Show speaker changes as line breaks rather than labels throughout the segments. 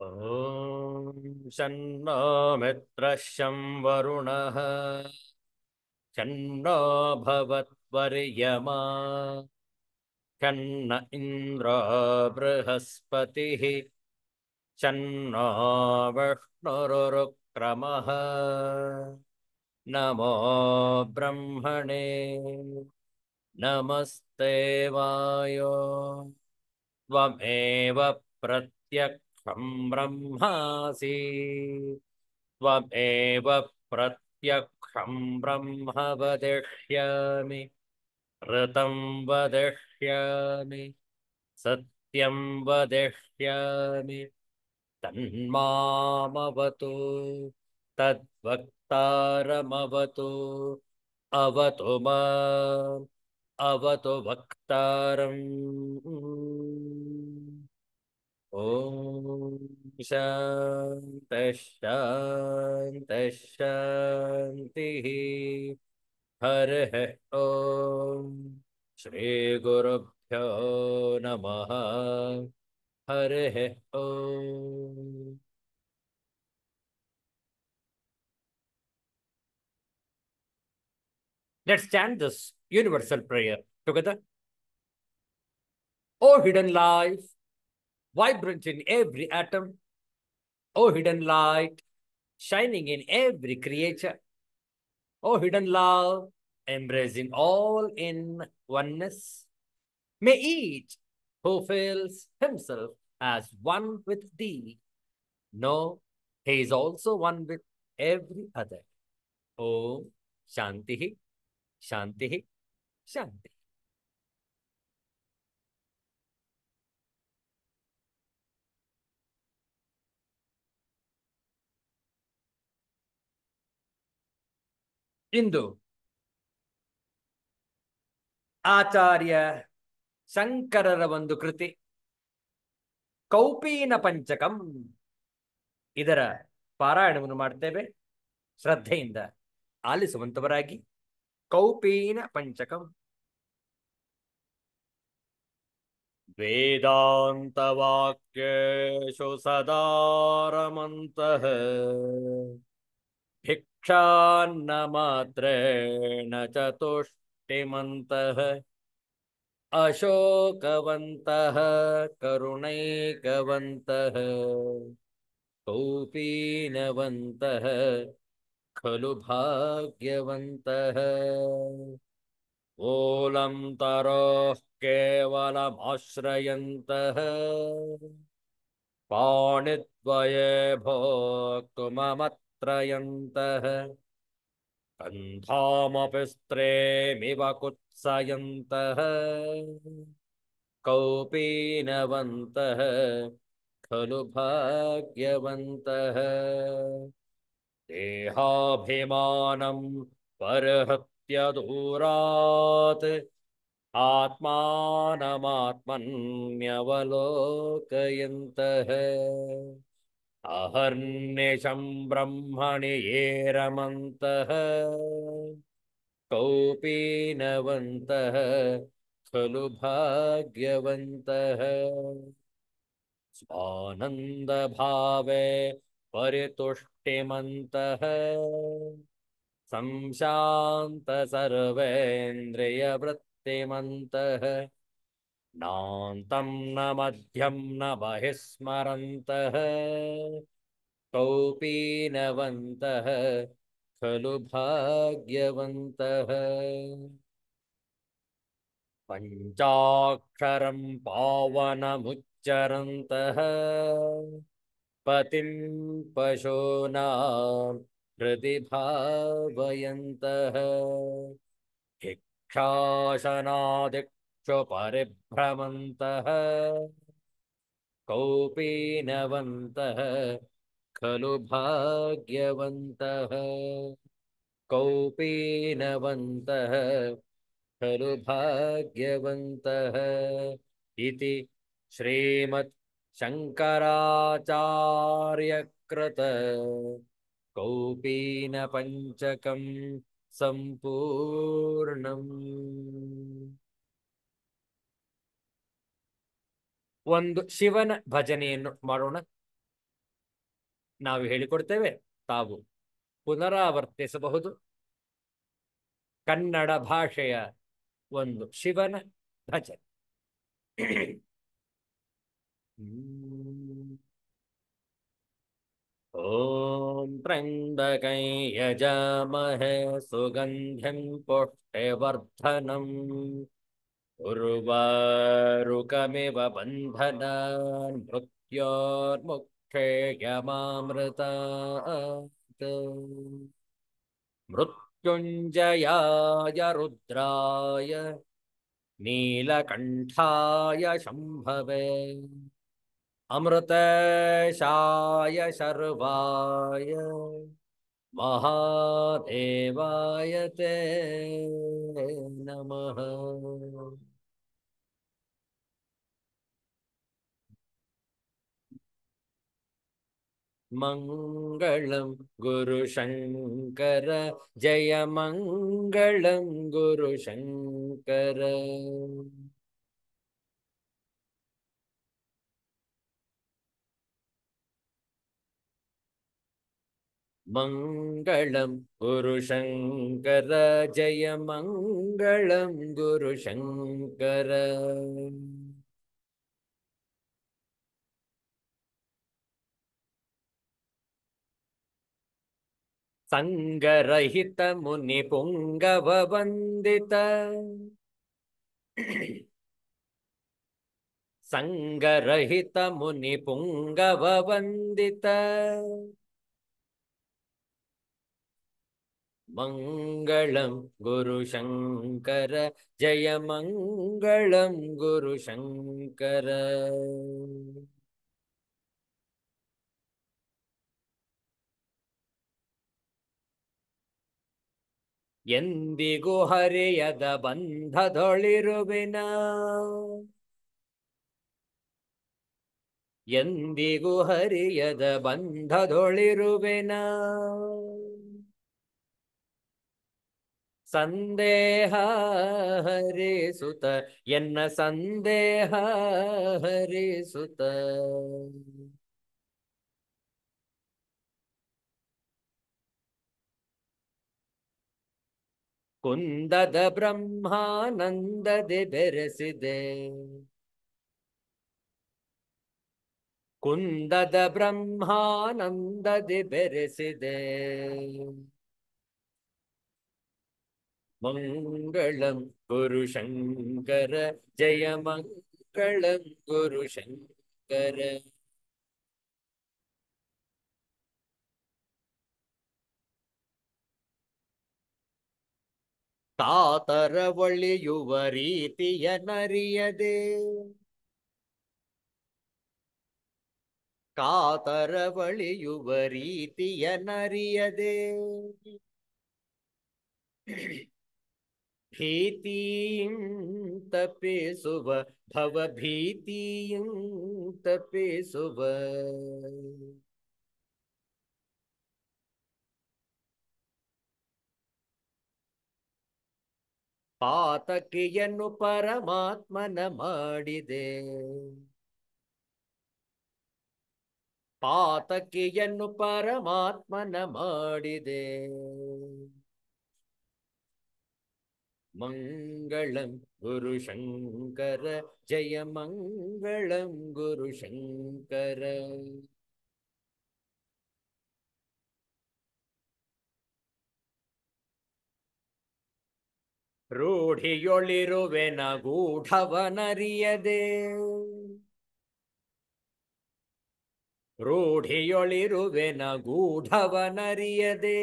ॐ शन्नो मित्रः शं वरुणः शन्नो भवत्वर्यमा शन्न इन्द्रो बृहस्पतिः शन्नो विष्णुरुक्रमः नमो ब्रह्मणे नमस्ते वायो त्वमेव प्रत्यक्षं ब्रह्मासि त्वमेव प्रत्यक्षं ब्रह्म वदिष्यामि ऋतं वदिष्यामि सत्यं वदिष्यामि तन्मामवतु तद्वक्तारमवतु अवतु माम् अवतु वक्तारम् ॐ शान्तिः शान्तिः शान्तिः हरिः ॐ श्रीगुरुभ्यो नमः हरिः ॐ Let's chant this universal prayer together. O hidden life, vibrant in every atom, O hidden light, shining in every creature, O hidden love, embracing all in oneness, may each who feels himself as one with thee know he is also one with every other. Om Shanti, Shanti, Shanti. ಇಂದು ಆಚಾರ್ಯ ಶಂಕರರ ಒಂದು ಕೃತಿ ಕೌಪೀನ ಪಂಚಕಂ ಇದರ ಪಾರಾಯಣವನ್ನು ಮಾಡ್ತೇವೆ. ಶ್ರದ್ಧೆಯಿಂದ ಆಲಿಸುವಂತವರಾಗಿ. ಕೌಪೀನ ಪಂಚಕಂ. ವೇದಾಂತವಾಕ್ಯೇಷು ಸದಾರಮಂತಃ ಭಿಕ್ಷಾನ್ನ ಮಾತ್ರೇಣ ಚತುಷ್ಟಿಮಂತಃ ಅಶೋಕವಂತಃ ಕರುಣೈಕವಂತಃ ಕೌಪೀನವಂತಃ ಖಲು ಭಾಗ್ಯವಂತಃ ಓಲಂ ತರೋಃ ಕೇವಲಮಾಶ್ರಯಂತಃ ಪಾಣಿದ್ವಯೇ ಭೋಕ್ತುಮಮತ್ರಯಂತಃ ಕಂಧಾಮಪಿ ಸ್ತ್ರೇಮಿವ ಕುತ್ಸಯಂತಃ ಕೌಪೀನವಂತಃ ಖಲು ಭಾಗ್ಯವಂತಃ ದೇಹಾಭಿಮಾನಂ ಪರಿಹೃತ್ಯ ದೂರಾತ್ ಆತ್ಮಾನಮಾತ್ಮನ್ಯವಲೋಕಯಂತಃ ಅಹರ್ನಿಶಂ ಬ್ರಹ್ಮಣಿ ಯೇ ರಮಂತಃ ಕೌಪೀನವಂತಃ ಖಲು ಭಾಗ್ಯವಂತಃ ಸ್ವಾನಂದಭಾವೇ ಪರಿತುಷ್ಟಿಮಂತಃ ಸಂಶಾಂತ ಸರ್ವೇಂದ್ರಿಯವೃತ್ತಿಮಂತಃ ನಾಂತಂ ನ ಮಧ್ಯಂ ನ ಬಹಿಸ್ಮರಂತಃ ಕೌಪೀನವಂತಃ ಖಲು ಭಾಗ್ಯವಂತಃ ಪಂಚಾಕ್ಷರಂ ಪಾವನಮುಚ್ಚರಂತಃ ಪತಿಂ ಪಶೂನಾಂ ಹೃದಿ ಭಾವಯಂತಃ ಭಿಕ್ಷಾಸನಾದಿಕ್ಷು ಪರಿಭ್ರಮಂತಃ ಕೌಪೀನವಂತಃ ಖಲು ಭಾಗ್ಯವಂತಃ ಕೌಪೀನವಂತಃ ಖಲು ಭಾಗ್ಯವಂತಃ ಇತಿ ಶ್ರೀಮತ್ ಶಂಕರಾಚಾರ್ಯಕೃತ ಕೌಪೀನ ಪಂಚಕಂ ಸಂಪೂರ್ಣಂ. ಒಂದು ಶಿವನ ಭಜನೆಯನ್ನು ಮಾಡೋಣ. ನಾವು ಹೇಳಿಕೊಡ್ತೇವೆ, ತಾವು ಪುನರಾವರ್ತಿಸಬಹುದು. ಕನ್ನಡ ಭಾಷೆಯ ಒಂದು ಶಿವನ ಭಜನೆ. ಓಂ ತ್ರ್ಯಂಬಕೈ ಯಜಾಮಹೇ ಸುಗಂಧಿಂ ಪುಷ್ಟಿವರ್ಧನಂ ಉರ್ವಾರುಕಮಿವ ಬಂಧನಾನ್ ಮೃತ್ಯೋರ್ಮುಕ್ಷೇಯಮಾಮೃತಾತ್. ಮೃತ್ಯುಂಜಯಾಯ ರುದ್ರಾಯ ನೀಲಕಂಠಾಯ ಶಂಭವೇ ಅಮೃತೇಶಾಯ ಶರ್ವಾಯ ಮಹಾದೇವಾಯ ತೇ ನಮಃ. ಮಂಗಳಂ ಗುರು ಶಂಕರ ಜಯ ಮಂಗಳಂ ಗುರು ಶಂಕರ. ಮಂಗಳಂ ಗುರು ಶಂಕರ ಜಯ ಮಂಗಳಂ ಗುರು ಶಂಕರ. ಸಂಗರಹಿತ ಮುನಿ ಪುಂಗವ ವಂದಿತ. ಸಂಗರಹಿತ ಮುನಿ ಪುಂಗವ ವಂದಿತ. ಮಂಗಳಂ ಗುರು ಶಂಕರ ಜಯ ಮಂಗಳಂ ಗುರು ಶಂಕರ. ಎಂದಿಗೂ ಹರಿಯದ ಬಂಧದೊಳಿರುವಿನ. ಎಂದಿಗೂ ಹರಿಯದ ಬಂಧದೊಳಿರುವೆನ. ಸಂದೇಹ ಹರಿಸುತ ಎನ್ನ ಸಂದೇಹ ಹರಿಸುತ. ಕುಂದದ ಬ್ರಹ್ಮಾನಂದದಿ ಬೆರೆಸಿದೆ. ಕುಂದದ ಬ್ರಹ್ಮಾನಂದದಿ ಬೆರೆಸಿದೆ. ಮಂಗಳಂ ಗುರು ಶಂಕರ ಜಯ ಮಂಗಳಂ ಗುರು ಶಂಕರ. ಕಾತರ ಒಳಿಯುವ ರೀತಿಯ ನರಿಯದೆ. ಕಾತರ ಒಳಿಯುವ ರೀತಿಯ ನರಿಯದೆ. ಭೀತಿಯಂ ತಪ್ಪಿಸುವ ಭವಭೀತಿಯಂ ತಪ್ಪಿಸುವ. ಪಾತಕಿಯನ್ನು ಪರಮಾತ್ಮನ ಮಾಡಿದೆ. ಪಾತಕಿಯನ್ನು ಪರಮಾತ್ಮನ ಮಾಡಿದೆ. ಮಂಗಳಂ ಗುರು ಶಂಕರ ಜಯ ಮಂಗಳಂ ಗುರು ಶಂಕರ. ರೂಢಿಯೊಳಿರುವೆನ ಗೂಢವನರಿಯದೆ. ರೂಢಿಯೊಳಿರುವೆನ ಗೂಢವನರಿಯದೆ.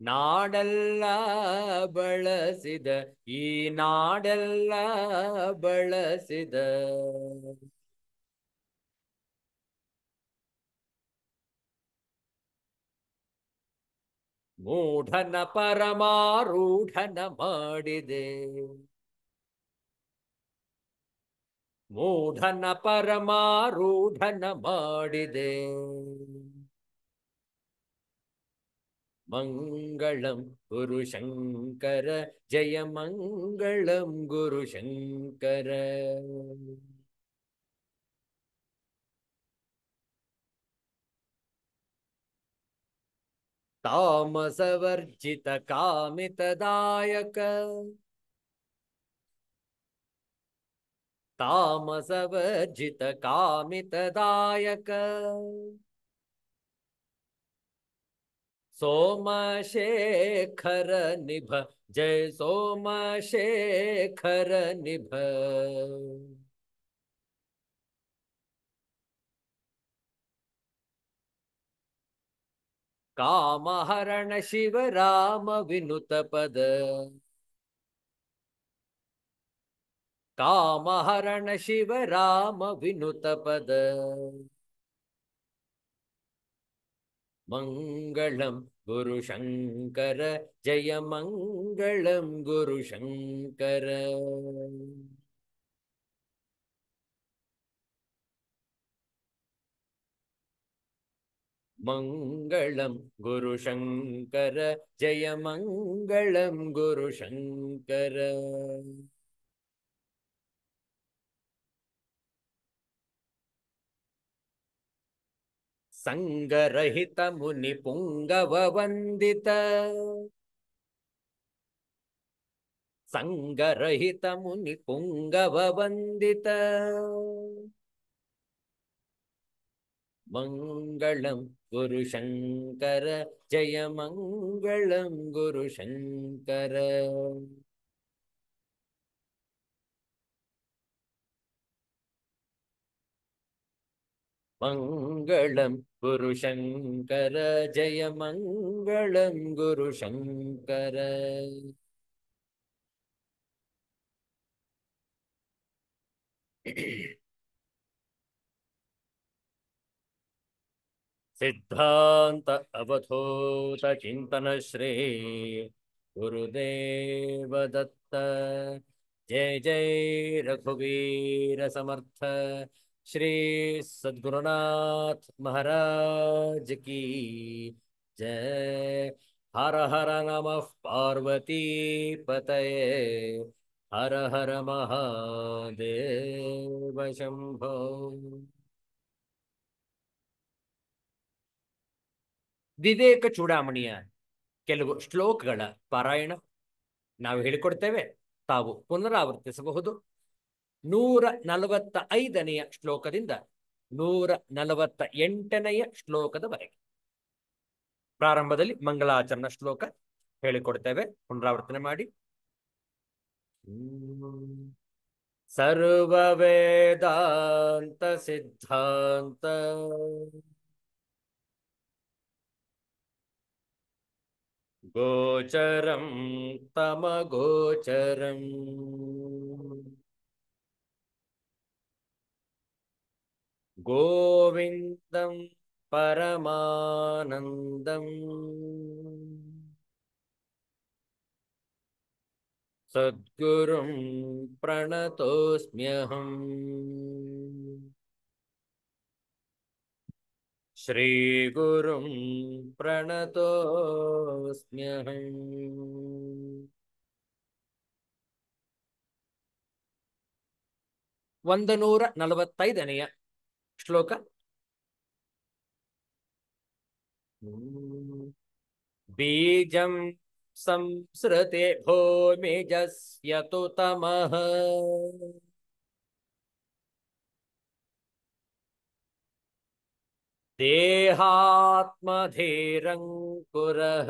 ನಾಡೆಲ್ಲ ಬಳಸಿದ ಈ ನಾಡೆಲ್ಲ ಬಳಸಿದ. ಮೂಢನ ಪರಮಾರೂಢನ ಮಾಡಿದೆ. ಮೂಢನ ಪರಮಾರೂಢನ ಮಾಡಿದೆ. ಮಂಗಳಂ ಗುರು ಶಂಕರ ಜಯ ಮಂಗಳಂ ಗುರು ಶಂಕರ. तामसवर्जित कामितदायक तामसवर्जित कामितदायक सोमशेखर निभ जय सोमशेखर निभ कामहरण शिव राम विनुत पद कामहरण शिव राम विनुत पद मंगलम गुरु शंकर जय मंगलम गुरु शंकर मंगलम गुरु शंकर जय मंगलम गुरु शंकर संगरहित मुनि पुंगव वंदित संगरहित मुनि पुंगव वंदित मंगलम गुरु शंकर जय मंगलम गुरु शंकर मंगलम गुरु शंकर जय मंगलम गुरु शंकर सिद्धांत अवधूत चिंतन श्री गुरुदेव दत्त जय जय रघुवीर समर्थ श्री सद्गुरुनाथ महाराज की जय हर हर नमः पार्वती पतये हर हर महादेव शंभो ವಿವೇಕ ಚೂಡಾಮಣಿಯ ಕೆಲವು ಶ್ಲೋಕಗಳ ಪಾರಾಯಣ ನಾವು ಹೇಳಿಕೊಡ್ತೇವೆ, ತಾವು ಪುನರಾವರ್ತಿಸಬಹುದು. 145ನೆಯ ಶ್ಲೋಕದಿಂದ 148ನೆಯ ಶ್ಲೋಕದವರೆಗೆ. ಪ್ರಾರಂಭದಲ್ಲಿ ಮಂಗಳಾಚರಣ ಶ್ಲೋಕ ಹೇಳಿಕೊಡ್ತೇವೆ, ಪುನರಾವರ್ತನೆ ಮಾಡಿ. ಸರ್ವ ವೇದಾಂತ ಸಿದ್ಧಾಂತ गोचरं तमगोचरम् गोविन्दं परमानन्दम् सद्गुरुं प्रणतोऽस्म्यहम् श्रीगुरुं प्रणतोऽस्म्यहम् 145ನೆಯ ಶ್ಲೋಕ. ಬೀಜಂ ಸಂಸೃತೆ ಭೂಮಿಜಸ್ಯ ತು ತಮಃ ದೇಹಾತ್ಮಧೀರಂಕುರಃ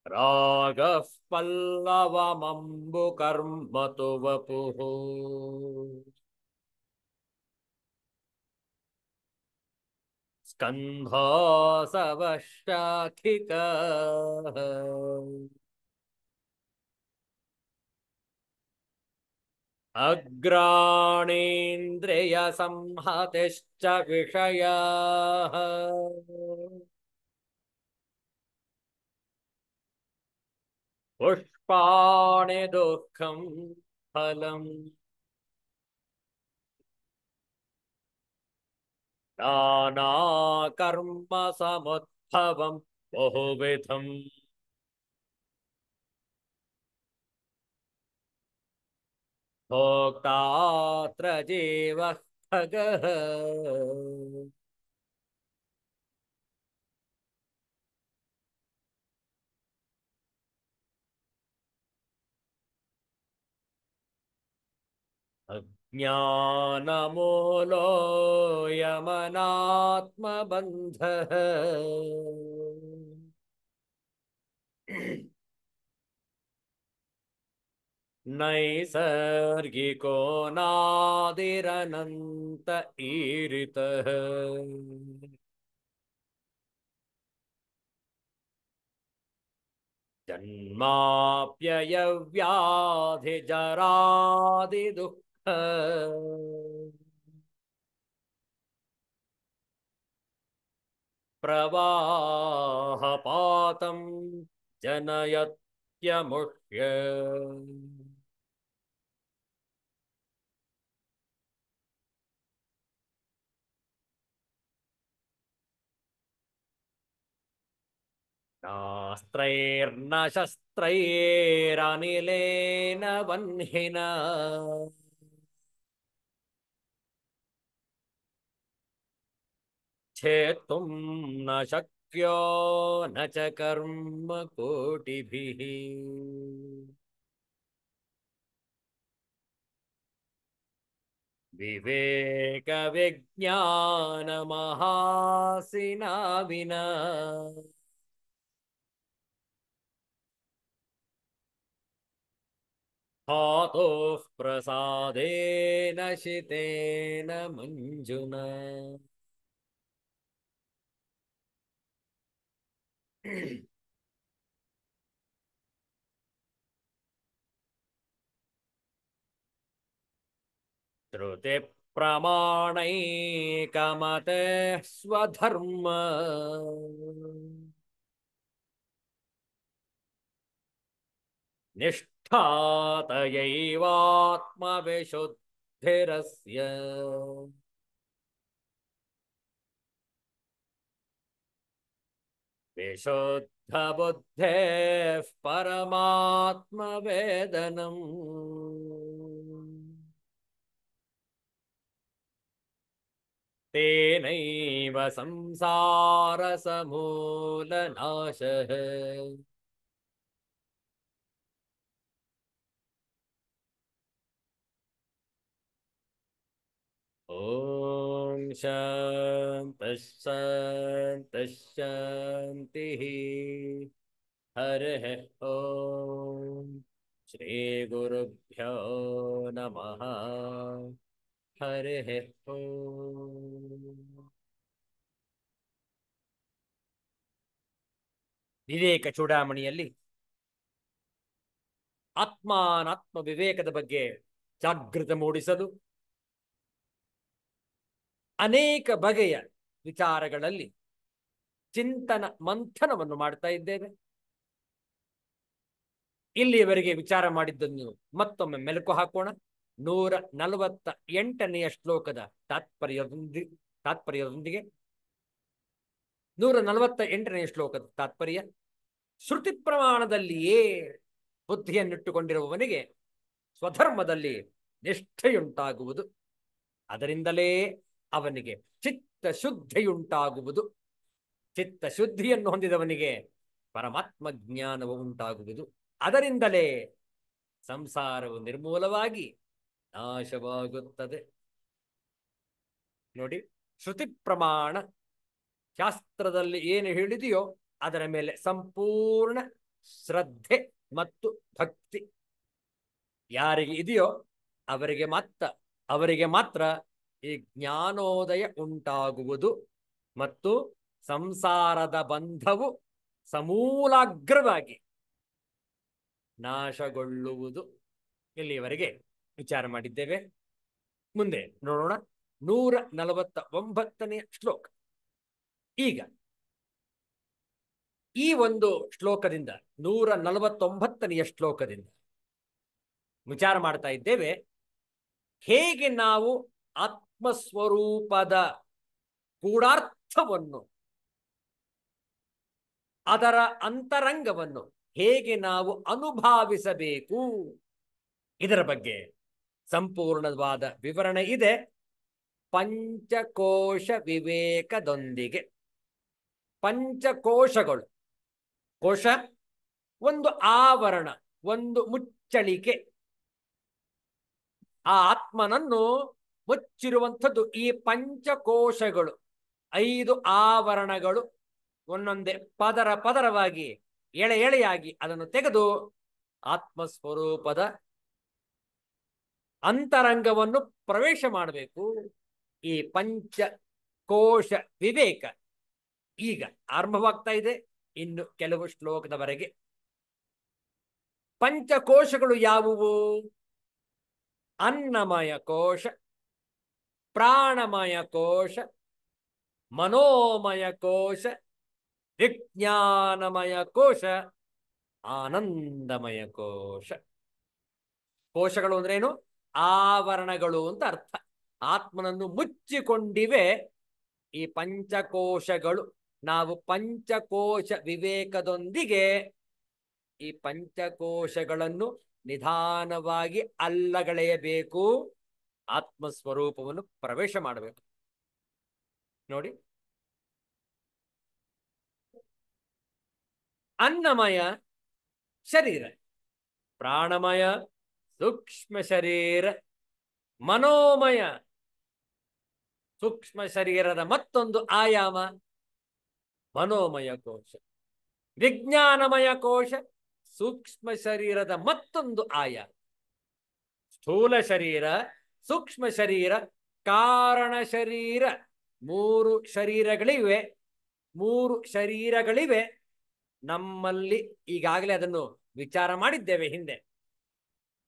ರಾಗಃ ಪಲ್ಲವಮಂಬುಕರ್ಮತು ವಪುಃ ಸ್ಕಂಧಾಸವಃ ಶಾಖಿಕಃ ಅಗ್ರಾಣೇಂದ್ರಿಯ ಸಂಹತಿಶ್ಚ ವಿಷಯಾಃ ಪುಷ್ಪಾಣಿ ದುಃಖಂ ಫಲಂ ನಾನಾ ಕರ್ಮ ಸಮುದ್ಭವಂ ಬಹುವಿಧಂ ಭೋಕ್ತಾತ್ರ ಜೀವಃ ಖಗಃ अज्ञानमूलोऽयमनात्मबन्धः नैसर्गिको नादिरनन्त ईरितः जन्माप्ययव्याधिजरादिदुःख प्रवाहपातं जनयत्यमुष्य नास्त्रैर्न शस्त्रैरनिलेन वह्निना छेतुं न शक्यो न च कर्म कोटिभिः विवेकविज्ञानमहासिना विना धातोः प्रसादेन शितेन मञ्जुना श्रुतिप्रमाणैकमतः स्वधर्म निष्ठातयैवात्मविशुद्धिरस्य विशुद्धबुद्धेः परमात्मवेदनम् तेनैव संसारसमूलनाशः ॐ शान्तिः शान्तिः शान्तिः हरिः ॐ श्रीगुरुभ्यो नमः हरिः ॐ ವಿವೇಕ ಚೂಡಾಮಣಿಯಲ್ಲಿ ಆತ್ಮಾನಾತ್ಮ ವಿವೇಕದ ಬಗ್ಗೆ ಜಾಗೃತ ಮೂಡಿಸಲು ಅನೇಕ ಬಗೆಯ ವಿಚಾರಗಳಲ್ಲಿ ಚಿಂತನ ಮಂಥನವನ್ನು ಮಾಡ್ತಾ ಇದ್ದೇವೆ. ಇಲ್ಲಿಯವರೆಗೆ ವಿಚಾರ ಮಾಡಿದ್ದನ್ನು ಮತ್ತೊಮ್ಮೆ ಮೆಲುಕು ಹಾಕೋಣ. 148ನೆಯ ಶ್ಲೋಕದ ತಾತ್ಪರ್ಯದೊಂದಿಗೆ 148ನೆಯ ಶ್ಲೋಕದ ತಾತ್ಪರ್ಯ: ಶ್ರುತಿ ಪ್ರಮಾಣದಲ್ಲಿಯೇ ಬುದ್ಧಿಯನ್ನಿಟ್ಟುಕೊಂಡಿರುವವನಿಗೆ ಸ್ವಧರ್ಮದಲ್ಲಿ ನಿಷ್ಠೆಯುಂಟಾಗುವುದು. ಅದರಿಂದಲೇ ಅವನಿಗೆ ಚಿತ್ತಶುದ್ಧಿಯುಂಟಾಗುವುದು. ಚಿತ್ತಶುದ್ಧಿಯನ್ನು ಹೊಂದಿದವನಿಗೆ ಪರಮಾತ್ಮ ಜ್ಞಾನವು ಉಂಟಾಗುವುದು. ಅದರಿಂದಲೇ ಸಂಸಾರವು ನಿರ್ಮೂಲವಾಗಿ ನಾಶವಾಗುತ್ತದೆ. ನೋಡಿ, ಶ್ರುತಿ ಪ್ರಮಾಣ ಶಾಸ್ತ್ರದಲ್ಲಿ ಏನು ಹೇಳಿದೆಯೋ ಅದರ ಮೇಲೆ ಸಂಪೂರ್ಣ ಶ್ರದ್ಧೆ ಮತ್ತು ಭಕ್ತಿ ಯಾರಿಗೆ ಇದೆಯೋ ಅವರಿಗೆ ಮಾತ್ರ ಈ ಜ್ಞಾನೋದಯ ಉಂಟಾಗುವುದು ಮತ್ತು ಸಂಸಾರದ ಬಂಧವು ಸಮೂಲಾಗ್ರವಾಗಿ ನಾಶಗೊಳ್ಳುವುದು. ಇಲ್ಲಿಯವರೆಗೆ ವಿಚಾರ ಮಾಡಿದ್ದೇವೆ. ಮುಂದೆ ನೋಡೋಣ 149ನೇ ಶ್ಲೋಕ. ಈಗ ಈ ಒಂದು ಶ್ಲೋಕದಿಂದ 149ನೆಯ ಶ್ಲೋಕದಿಂದ ವಿಚಾರ ಮಾಡ್ತಾ ಇದ್ದೇವೆ, ಹೇಗೆ ನಾವು ಆತ್ಮಸ್ವರೂಪದ ಗೂಢಾರ್ಥವನ್ನು, ಅದರ ಅಂತರಂಗವನ್ನು ಹೇಗೆ ನಾವು ಅನುಭಾವಿಸಬೇಕು, ಇದರ ಬಗ್ಗೆ ಸಂಪೂರ್ಣವಾದ ವಿವರಣೆ ಇದೆ ಪಂಚಕೋಶ ವಿವೇಕದೊಂದಿಗೆ. ಪಂಚಕೋಶಗಳು, ಕೋಶ ಒಂದು ಆವರಣ, ಒಂದು ಮುಚ್ಚಳಿಕೆ. ಆ ಆತ್ಮನನ್ನು ಮುಚ್ಚಿರುವಂಥದ್ದು ಈ ಪಂಚಕೋಶಗಳು, 5 ಆವರಣಗಳು ಒಂದೊಂದೇ ಪದರ ಪದರವಾಗಿ ಎಳೆ ಎಳೆಯಾಗಿ ಅದನ್ನು ತೆಗೆದು ಆತ್ಮಸ್ವರೂಪದ ಅಂತರಂಗವನ್ನು ಪ್ರವೇಶ ಮಾಡಬೇಕು. ಈ ಪಂಚಕೋಶ ವಿವೇಕ ಈಗ ಆರಂಭವಾಗ್ತಾ ಇದೆ. ಇನ್ನು ಕೆಲವು ಶ್ಲೋಕದವರೆಗೆ ಪಂಚಕೋಶಗಳು ಯಾವುವು? ಅನ್ನಮಯ ಕೋಶ, ಪ್ರಾಣಮಯ ಕೋಶ, ಮನೋಮಯ ಕೋಶ, ವಿಜ್ಞಾನಮಯ ಕೋಶ, ಆನಂದಮಯ ಕೋಶ. ಕೋಶಗಳು ಅಂದ್ರೇನು? ಆವರಣಗಳು ಅಂತ ಅರ್ಥ. ಆತ್ಮನನ್ನು ಮುಚ್ಚಿಕೊಂಡಿವೆ ಈ ಪಂಚಕೋಶಗಳು. ನಾವು ಪಂಚಕೋಶ ವಿವೇಕದೊಂದಿಗೆ ಈ ಪಂಚಕೋಶಗಳನ್ನು ನಿಧಾನವಾಗಿ ಅಲ್ಲಗಳೆಯಬೇಕು. ಆತ್ಮಸ್ವರೂಪವನ್ನು ಪ್ರವೇಶ ಮಾಡಬೇಕು. ನೋಡಿ, ಅನ್ನಮಯ ಶರೀರ, ಪ್ರಾಣಮಯ ಸೂಕ್ಷ್ಮ ಶರೀರ, ಮನೋಮಯ ಸೂಕ್ಷ್ಮ ಶರೀರದ ಮತ್ತೊಂದು ಆಯಾಮ ಮನೋಮಯ ಕೋಶ, ವಿಜ್ಞಾನಮಯ ಕೋಶ ಸೂಕ್ಷ್ಮ ಶರೀರದ ಮತ್ತೊಂದು ಆಯಾಮ, ಸ್ಥೂಲ ಶರೀರ, ಸೂಕ್ಷ್ಮ ಶರೀರ, ಕಾರಣ ಶರೀರ. 3 ಶರೀರಗಳಿವೆ. 3 ಶರೀರಗಳಿವೆ ನಮ್ಮಲ್ಲಿ. ಈಗಾಗಲೇ ಅದನ್ನು ವಿಚಾರ ಮಾಡಿದ್ದೇವೆ ಹಿಂದೆ,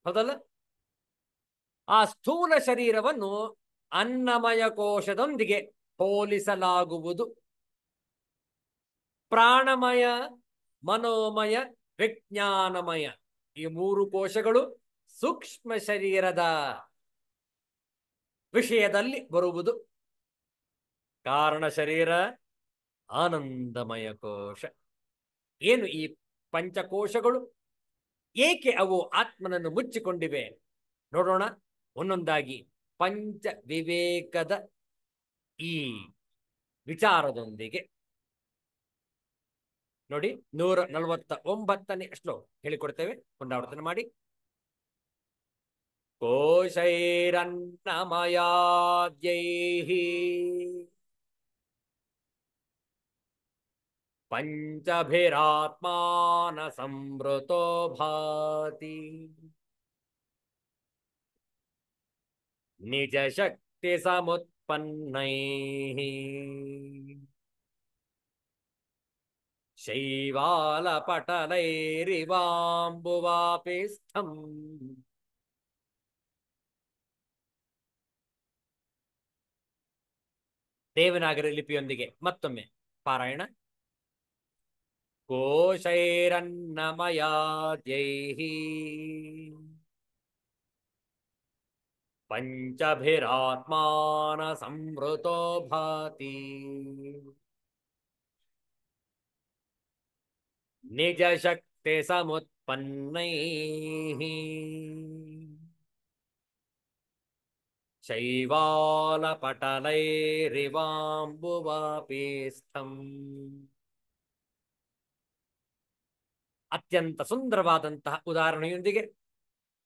ಹೌದಲ್ಲ? ಆ ಸ್ಥೂಲ ಶರೀರವನ್ನು ಅನ್ನಮಯ ಕೋಶದೊಂದಿಗೆ ಹೋಲಿಸಲಾಗುವುದು. ಪ್ರಾಣಮಯ, ಮನೋಮಯ, ವಿಜ್ಞಾನಮಯ ಈ 3 ಕೋಶಗಳು ಸೂಕ್ಷ್ಮ ಶರೀರದ ವಿಷಯದಲ್ಲಿ ಬರುವುದು. ಕಾರಣ ಶರೀರ ಆನಂದಮಯ ಕೋಶ. ಏನು ಈ ಪಂಚಕೋಶಗಳು? ಏಕೆ ಅವು ಆತ್ಮನನ್ನು ಮುಚ್ಚಿಕೊಂಡಿವೆ? ನೋಡೋಣ ಒಂದೊಂದಾಗಿ. ಪಂಚ ವಿವೇಕದ ಈ ವಿಚಾರದೊಂದಿಗೆ ನೋಡಿ, 149ನೇ ಶ್ಲೋಕ ಹೇಳಿಕೊಡ್ತೇವೆ. ಪುನರಾವರ್ತನೆ ಮಾಡಿ. ಕೋಶೈರನ್ನಮಯಾದ್ಯೈಃ ಪಂಚಭಿರಾತ್ಮಾನ ಸಂವೃತೋ ಭಾತಿ ನಿಜ ಶಕ್ತಿ ಸಮುತ್ಪನ್ನೈಃ ಶೈವಾಲಪಟಲೈರಿವಾಂಬುವಾಪಿಸ್ಥಂ ದೇವನಾಗರಿ ಲಿಪಿಯೊಂದಿಗೆ ಮತ್ತೊಮ್ಮೆ ಪಾರಾಯಣ. ಕೋಶೈರನ್ನಮಯಾದ್ಯೈಃ ಪಂಚಭಿರಾತ್ಮಾನ ಸಂವೃತೋ ಭಾತಿ ನಿಜ ಶಕ್ತಿ ಸಮುತ್ಪನ್ನೈಃ ಶೈವಾಲಪಟಲೈರಿವಾಂಬುವಾಪಿಸ್ಥಂ. ಅತ್ಯಂತ ಸುಂದರವಾದಂತಹ ಉದಾಹರಣೆಯೊಂದಿಗೆ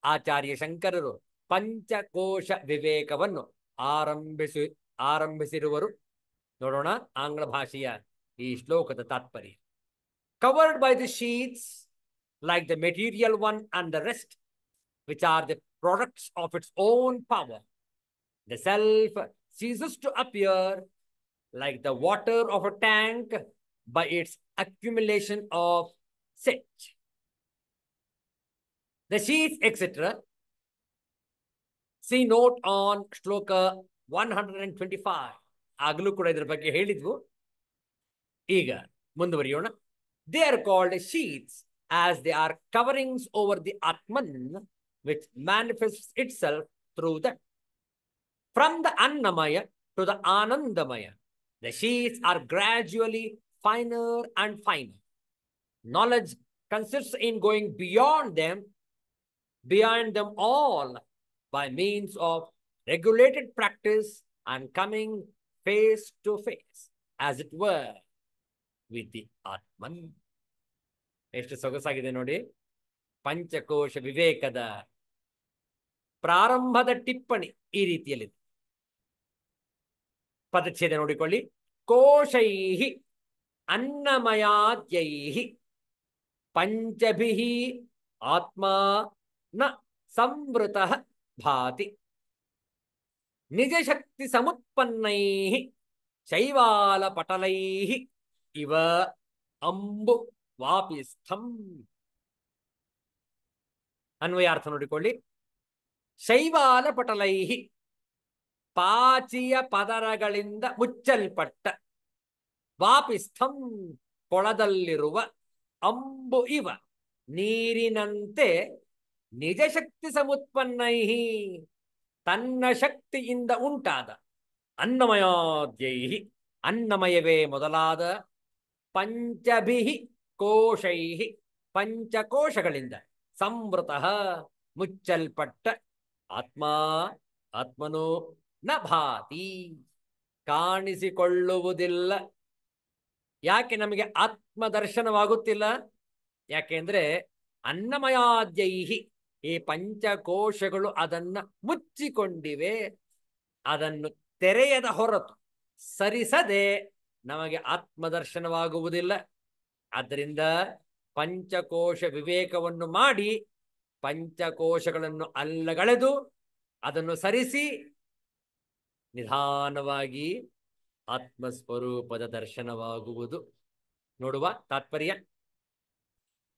ಆಚಾರ್ಯ ಶಂಕರರು ಪಂಚಕೋಶ ವಿವೇಕವನ್ನು ಆರಂಭಿಸಿರುವರು. ನೋಡೋಣ ಆಂಗ್ಲ ಭಾಷೆಯ ಈ ಶ್ಲೋಕದ ತಾತ್ಪರ್ಯ. Covered by the sheets like the material one and the rest, which are the products of its own power, the self ceases to appear like the water of a tank by its accumulation of silt. The sheets, etc. See note on shloka 125. ಆಗಲೂ ಕೂಡ ಇದರ ಬಗ್ಗೆ ಹೇಳಿದ್ವು. ಈಗ ಮುಂದುವರಿಯೋಣ. They are called sheets as they are coverings over the Atman which manifests itself through them. From the Annamaya to the Anandamaya, the sheets are gradually finer and finer. Knowledge consists in going beyond them all by means of regulated practice and coming face to face, as it were, with the Atman. ಎಷ್ಟು ಸೊಗಸಾಗಿದೆ ನೋಡಿ. ಪಂಚಕೋಶ ವಿವೇಕದ ಪ್ರಾರಂಭದ ಟಿಪ್ಪಣಿ ಈ ರೀತಿಯಲ್ಲಿದೆ. ಪದಚ್ಛೇದ ನೋಡಿಕೊಳ್ಳಿ. ಕೋಶೈಹಿ ಅನ್ನಮಯಾದ್ಯೈಹಿ ಪಂಚಭಿಃ ಆತ್ಮ ನ ಸಂವೃತಃ ಭಾತಿ ನಿಜ ಶಕ್ತಿ ಸಮುತ್ಪನ್ನೈಃ ಶೈವಾಲಪಟಲೈಃ ಇವ ಅಂಬು ವಾಪಿಸ್ಥಂ. ಅನ್ವಯಾರ್ಥ ನೋಡಿಕೊಳ್ಳಿ. ಶೈವಾಲಪಟಲೈಃ ಪಾಚಿಯ ಪದರಗಳಿಂದ ಮುಚ್ಚಲ್ಪಟ್ಟ, ವಾಪಿಸ್ಥಂ ಕೊಳದಲ್ಲಿರುವ, ಅಂಬು ಇವ ನೀರಿನಂತೆ, ನಿಜ ಶಕ್ತಿ ಸಮುತ್ಪನ್ನೈಹಿ ತನ್ನ ಶಕ್ತಿಯಿಂದ ಉಂಟಾದ, ಅನ್ನಮಯಾದ್ಯೈಹಿ ಅನ್ನಮಯವೇ ಮೊದಲಾದ, ಪಂಚಭಿಃ ಕೋಶೈಃ ಪಂಚಕೋಶಗಳಿಂದ, ಸಂವೃತಃ ಮುಚ್ಚಲ್ಪಟ್ಟ, ಆತ್ಮ ಆತ್ಮನು ನ ಭಾತಿ ಕಾಣಿಸಿಕೊಳ್ಳುವುದಿಲ್ಲ. ಯಾಕೆ ನಮಗೆ ಆತ್ಮದರ್ಶನವಾಗುತ್ತಿಲ್ಲ? ಯಾಕೆಂದ್ರೆ ಅನ್ನಮಯಾದ್ಯೈಹಿ ಈ ಪಂಚಕೋಶಗಳು ಅದನ್ನ ಮುಚ್ಚಿಕೊಂಡಿವೆ. ಅದನ್ನು ತೆರೆಯದ ಹೊರತು ಸರಿಸದೆ ನಮಗೆ ಆತ್ಮದರ್ಶನವಾಗುವುದಿಲ್ಲ. ಆದ್ದರಿಂದ ಪಂಚಕೋಶ ವಿವೇಕವನ್ನು ಮಾಡಿ ಪಂಚಕೋಶಗಳನ್ನು ಅಲ್ಲಗಳೆದು ಅದನ್ನು ಸರಿಸಿ ನಿಧಾನವಾಗಿ ಆತ್ಮಸ್ವರೂಪದ ದರ್ಶನವಾಗುವುದು. ನೋಡುವ ತಾತ್ಪರ್ಯ.